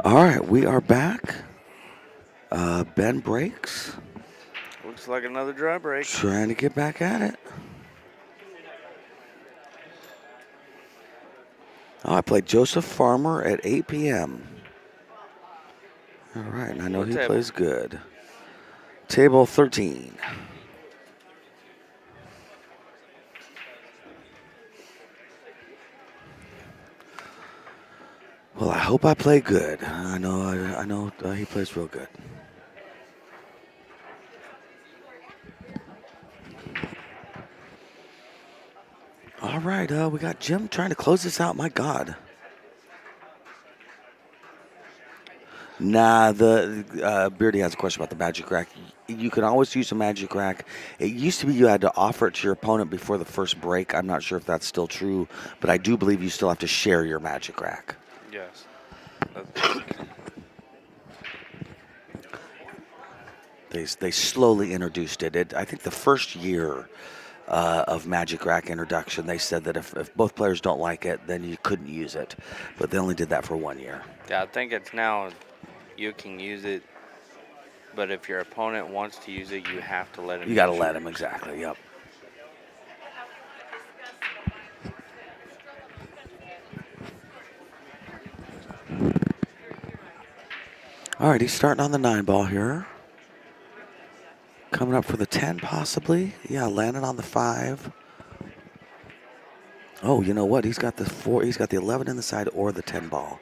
All right, we are back. Ben breaks. Looks like another dry break. Trying to get back at it. Oh, I played Joseph Farmer at 8 p.m. All right, and I know What he table? plays good. Table 13. Well, I hope I play good. I know he plays real good. All right, we got Jim trying to close this out. My God. Nah, Beardy has a question about the magic rack. You can always use a magic rack. It used to be you had to offer it to your opponent before the first break. I'm not sure if that's still true, but I do believe you still have to share your magic rack. Yes. They slowly introduced it. I think the first year of Magic Rack introduction, they said that if both players don't like it, then you couldn't use it. But they only did that for 1 year. Yeah, I think it's now you can use it, but if your opponent wants to use it, you have to let him. You got to let him, exactly. Yep. All right, he's starting on the 9 ball here. Coming up for the 10, possibly. Yeah, landing on the 5. Oh, you know what? He's got the 4. He's got the 11 in the side or the 10 ball.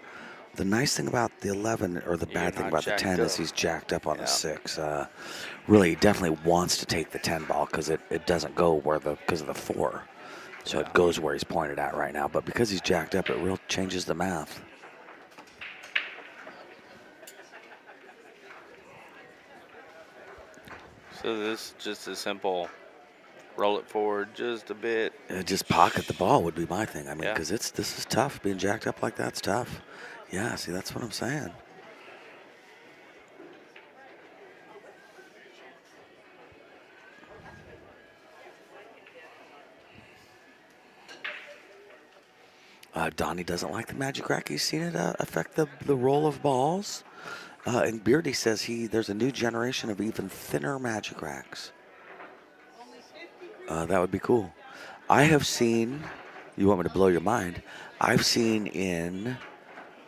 The nice thing about the 11, or the bad thing about the 10, is he's jacked up on the 6. Really, he definitely wants to take the 10 ball because it doesn't go because of the 4. So it goes where he's pointed at right now. But because he's jacked up, it real changes the math. So this is just a simple roll it forward just a bit. Just pocket the ball would be my thing. I mean, Yeah. because this is tough. Being jacked up like that's tough. Yeah, see, that's what I'm saying. Donnie doesn't like the magic rack. He's seen it affect the roll of balls. And Beardy says there's a new generation of even thinner magic racks. That would be cool. I have seen, you want me to blow your mind, I've seen in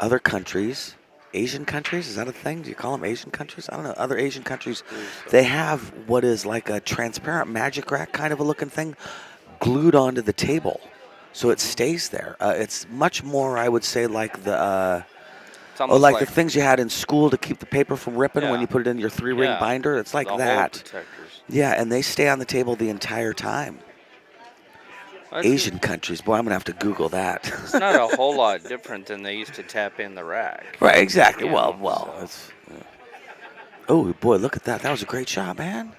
other countries, Asian countries, is that a thing? Do you call them Asian countries? I don't know. Other Asian countries, they have what is like a transparent magic rack kind of a looking thing glued onto the table. So it stays there. It's much more, I would say, like the like the things you had in school to keep the paper from ripping when you put it in your 3-ring binder. It's like the that. Hole protectors. Yeah, and they stay on the table the entire time. Asian countries, boy, I'm gonna have to Google that. It's not a whole lot different than they used to tap in the rack. Right, exactly. Well, So. it's. Oh boy, look at that! That was a great shot, man.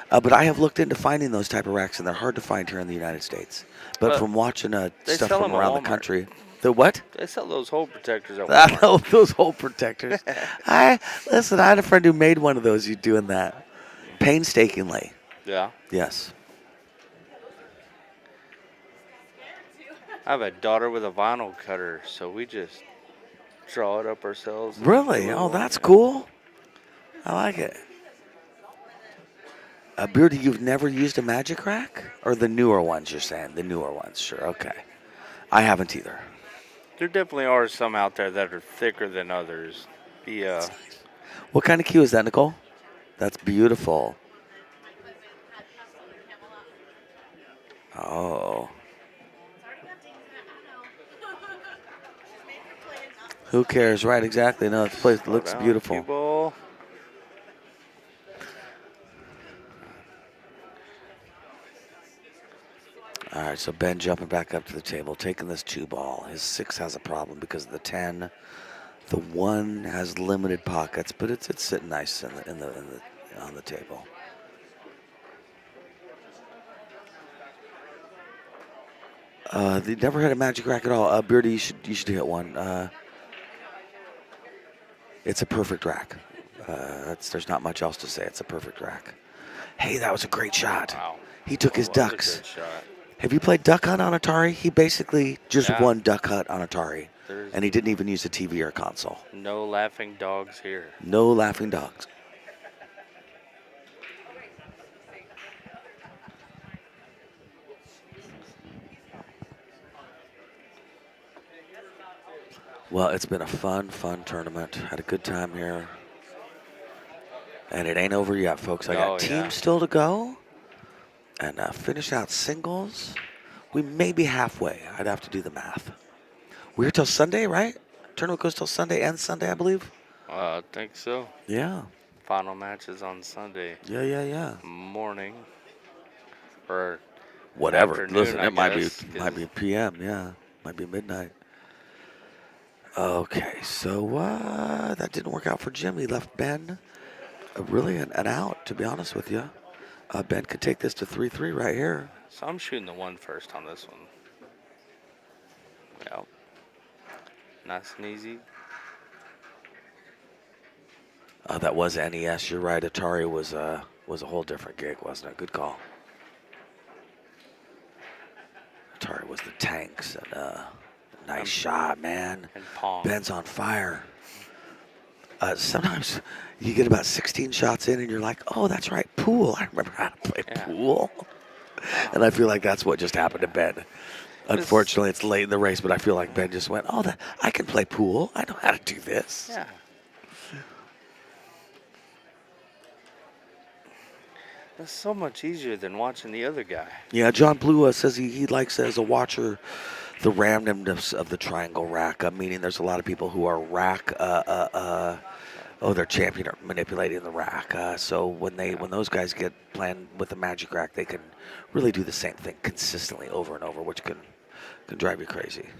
But I have looked into finding those type of racks, and they're hard to find here in the United States. But from watching stuff from around the country, the what? They sell those hole protectors at I Walmart. know those hole protectors. I had a friend who made one of those. You doing that painstakingly? Yeah. Yes. I have a daughter with a vinyl cutter, so we just draw it up ourselves. Really? Oh, that's cool. I like it. Beardy, you've never used a magic rack? Or the newer ones, you're saying? The newer ones, sure, okay. I haven't either. There definitely are some out there that are thicker than others. Nice. What kind of cue is that, Nicole? That's beautiful. Oh. Who cares? Right, exactly. No, this place looks beautiful. Ball. All right, so Ben jumping back up to the table, taking this 2 ball. His 6 has a problem because of the 10. The 1 has limited pockets, but it's sitting nice on the table. They never had a magic rack at all. Beardy, you should hit one. It's a perfect rack. There's not much else to say. It's a perfect rack. Hey, that was a great shot. Wow. He took his That was a ducks. good shot. Have you played Duck Hunt on Atari? He basically just Yeah. won Duck Hunt on Atari, There's and he didn't even use a TV or a console. no laughing dogs here. No laughing dogs. Well, it's been a fun tournament. Had a good time here. And it ain't over yet, folks. I got Oh, yeah. teams still to go. And finish out singles. We may be halfway. I'd have to do the math. We're here till Sunday, right? Tournament goes till Sunday and Sunday, I believe. I think so. Yeah. Final match is on Sunday Yeah. morning. Or Whatever. afternoon, Listen, I it might guess, be 'cause- PM. Yeah, might be midnight. Okay, so that didn't work out for Jim. He left Ben really an out, to be honest with you. Ben could take this to 3-3 right here. So I'm shooting the 1 first on this one. Yep. Nice and easy. That was NES. You're right. Atari was a whole different gig, wasn't it? Good call. Atari was the tanks and nice shot, man. And Pong. Ben's on fire. Sometimes you get about 16 shots in and you're like, oh, that's right, pool. I remember how to play Yeah. pool. And I feel like that's what just happened to Ben. Unfortunately, it's late in the race, but I feel like Ben just went, oh, I can play pool. I know how to do this. Yeah. That's so much easier than watching the other guy. Yeah, John Blue says he likes, as a watcher, the randomness of the triangle rack, meaning there's a lot of people who are rack, they're champion or manipulating the rack. So when those guys get playing with the magic rack, they can really do the same thing consistently over and over, which can drive you crazy.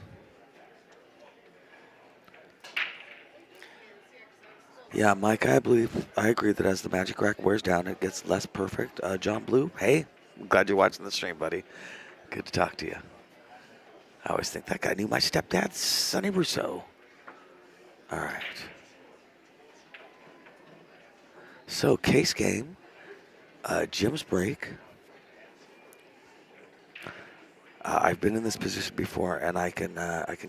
Yeah, Mike, I agree that as the magic rack wears down, it gets less perfect. John Blue, hey, I'm glad you're watching the stream, buddy. Good to talk to you. I always think that guy knew my stepdad, Sonny Russo. All right. So, case game, Jim's break. I've been in this position before, and I can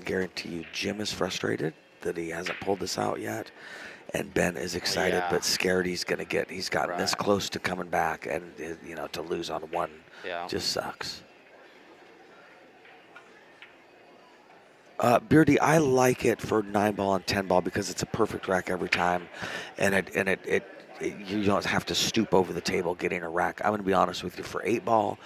guarantee you Jim is frustrated that he hasn't pulled this out yet. And Ben is excited, Yeah. but scared he's gotten this Right. close to coming back, and to lose on one just sucks. Beardy, I like it for 9-ball and 10-ball because it's a perfect rack every time, and you don't have to stoop over the table getting a rack. I'm going to be honest with you, for 8-ball,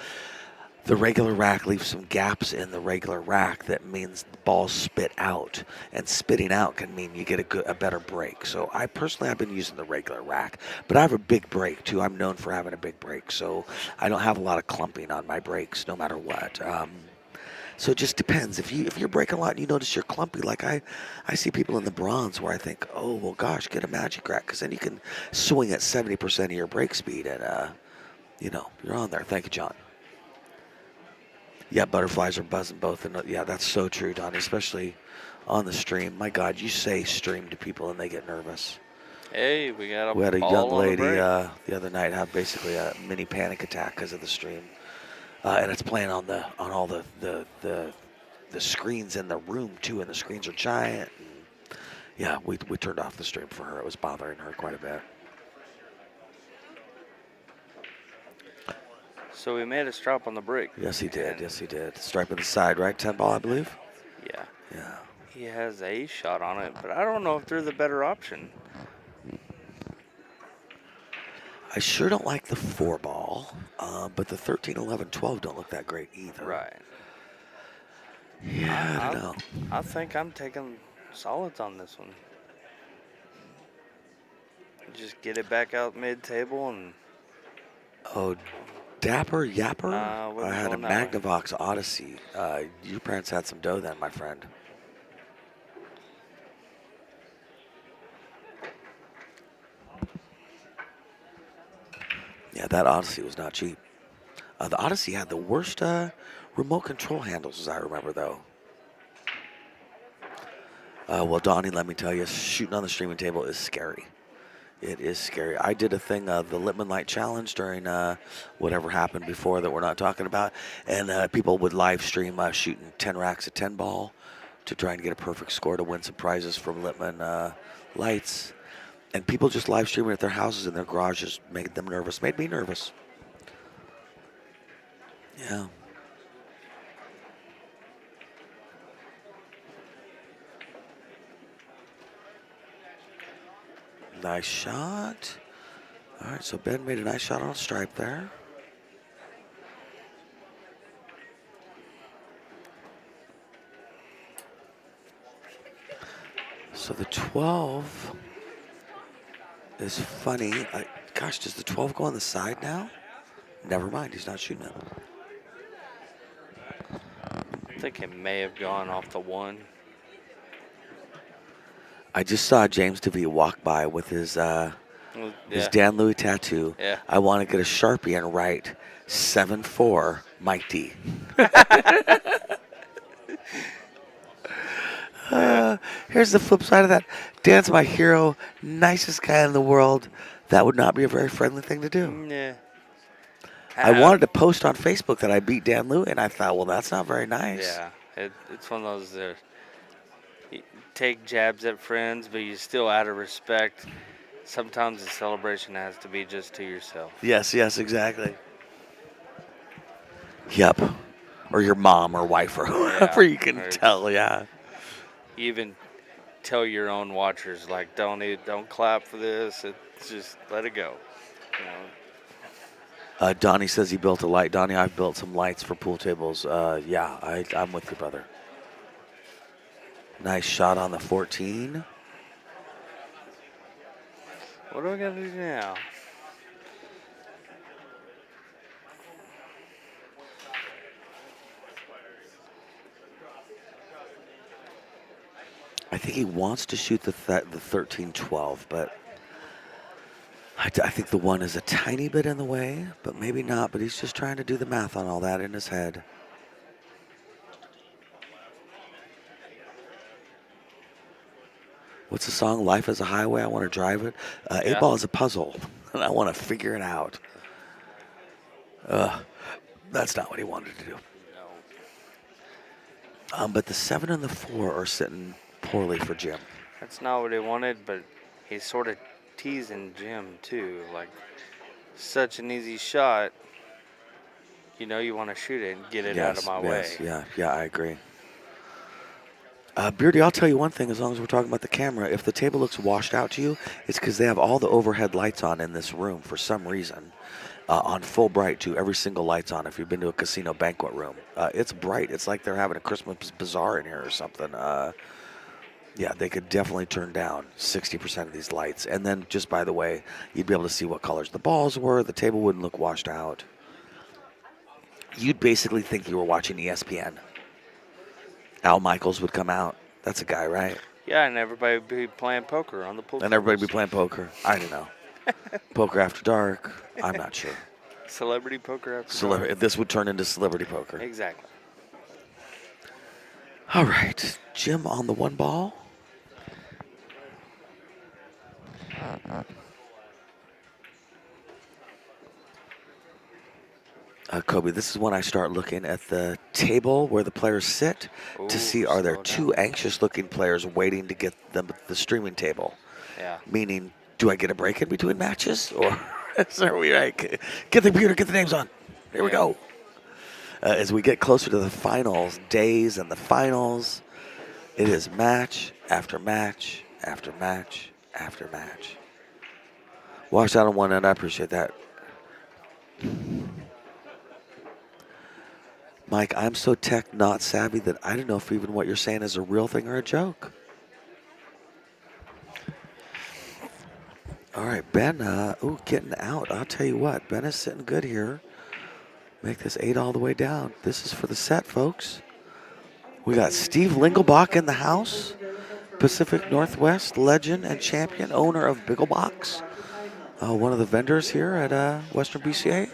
the regular rack leaves some gaps in the regular rack that means the balls spit out, and spitting out can mean you get a better break. So I've been using the regular rack, but I have a big break too. I'm known for having a big break, so I don't have a lot of clumping on my breaks no matter what. So it just depends. If you're breaking a lot and you notice you're clumpy, like I see people in the bronze where I think, oh well, gosh, get a magic rack, because then you can swing at 70% of your break speed, and you're on there. Thank you, John. Yeah, butterflies are buzzing both, and yeah, that's so true, Donnie, especially on the stream. My God, you say stream to people and they get nervous. Hey, we got a We had a ball young on lady the break. the other night have basically a mini panic attack because of the stream, and it's playing on all the screens in the room too, and the screens are giant. And yeah, we turned off the stream for her. It was bothering her quite a bit. So we made a strop on the break. Yes, he did. And Yes, he did. Stripe in the side, right? 10-ball, I believe. Yeah. Yeah. He has a shot on it, but I don't know if they're the better option. I sure don't like the 4-ball, but the 13, 11, 12 don't look that great either. Right. Yeah, I don't know. I think I'm taking solids on this one. Just get it back out mid-table and... Oh, Dapper Yapper? wasn't I had a going that way. Magnavox Odyssey. Your parents had some dough then, my friend. Yeah, that Odyssey was not cheap. The Odyssey had the worst remote control handles, as I remember, though. Well, Donnie, let me tell you, shooting on the streaming table is scary. It is scary. I did a thing, the Littman Light Challenge during whatever happened before that we're not talking about, and people would live stream shooting 10 racks of 10 ball to try and get a perfect score to win some prizes from Littman Lights. And people just live streaming at their houses and their garages made them nervous. Made me nervous. Yeah. Nice shot. All right, so Ben made a nice shot on a stripe there. So the 12 is funny. Gosh, does the 12 go on the side now? Never mind, he's not shooting it. I think it may have gone off the 1. I just saw James DeVee walk by with his Well, his yeah. Dan Louis tattoo. Yeah. I want to get a Sharpie and write 7-4 Mike D. Here's the flip side of that. Dan's my hero, nicest guy in the world. That would not be a very friendly thing to do. Yeah. I wanted to post on Facebook that I beat Dan Louis, and I thought, well, that's not very nice. Yeah, it's one of those you take jabs at friends, but you still, out of respect, sometimes the celebration has to be just to yourself. Yes, exactly. Yep. Or your mom or wife or whoever you can tell, yeah. You even tell your own watchers, like, don't clap for this. It's just let it go. You know? Donnie says he built a light. Donnie, I've built some lights for pool tables. Yeah, I'm with you, brother. Nice shot on the 14. What do I got to do now? I think he wants to shoot the 13-12, but I think the 1 is a tiny bit in the way, but maybe not. But he's just trying to do the math on all that in his head. What's the song? Life is a highway. I want to drive it. 8-ball is a puzzle, and I want to figure it out. That's not what he wanted to do. No. But the 7 and the 4 are sitting poorly for Jim. That's not what he wanted, but he's sort of teasing Jim, too. Like, such an easy shot. You know you want to shoot it and get it out of my way. Yeah, I agree. Beardy, I'll tell you one thing, as long as we're talking about the camera, if the table looks washed out to you, it's because they have all the overhead lights on in this room for some reason. On full bright, too. Every single light's on if you've been to a casino banquet room. It's bright. It's like they're having a Christmas bazaar in here or something. Yeah, they could definitely turn down 60% of these lights. And then, just by the way, you'd be able to see what colors the balls were. The table wouldn't look washed out. You'd basically think you were watching ESPN. Al Michaels would come out. That's a guy, right? Yeah, and everybody would be playing poker on the pool And everybody would tables. be playing poker. I don't know. Poker after dark. I'm not sure. Celebrity poker after dark. This would turn into celebrity poker. Exactly. All right. Jim on the 1 ball. Kobe, this is when I start looking at the table where the players sit to see are there slow two down. anxious-looking players waiting to get the streaming table. Yeah. Meaning, do I get a break in between matches, or are we right? Get the computer, get the names on. Here we go. As we get closer to the finals days and the finals, it is match after match after match after match. Washed out on one end. I appreciate that. Mike, I'm so tech not savvy that I don't know if even what you're saying is a real thing or a joke. All right, Ben, getting out. I'll tell you what, Ben is sitting good here. Make this 8 all the way down. This is for the set, folks. We got Steve Lingelbach in the house, Pacific Northwest legend and champion, owner of Bigglebox, one of the vendors here at Western BCA.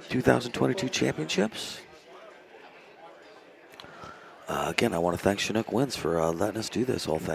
2022 championships. Again, I want to thank Chinook Winds for letting us do this whole thing.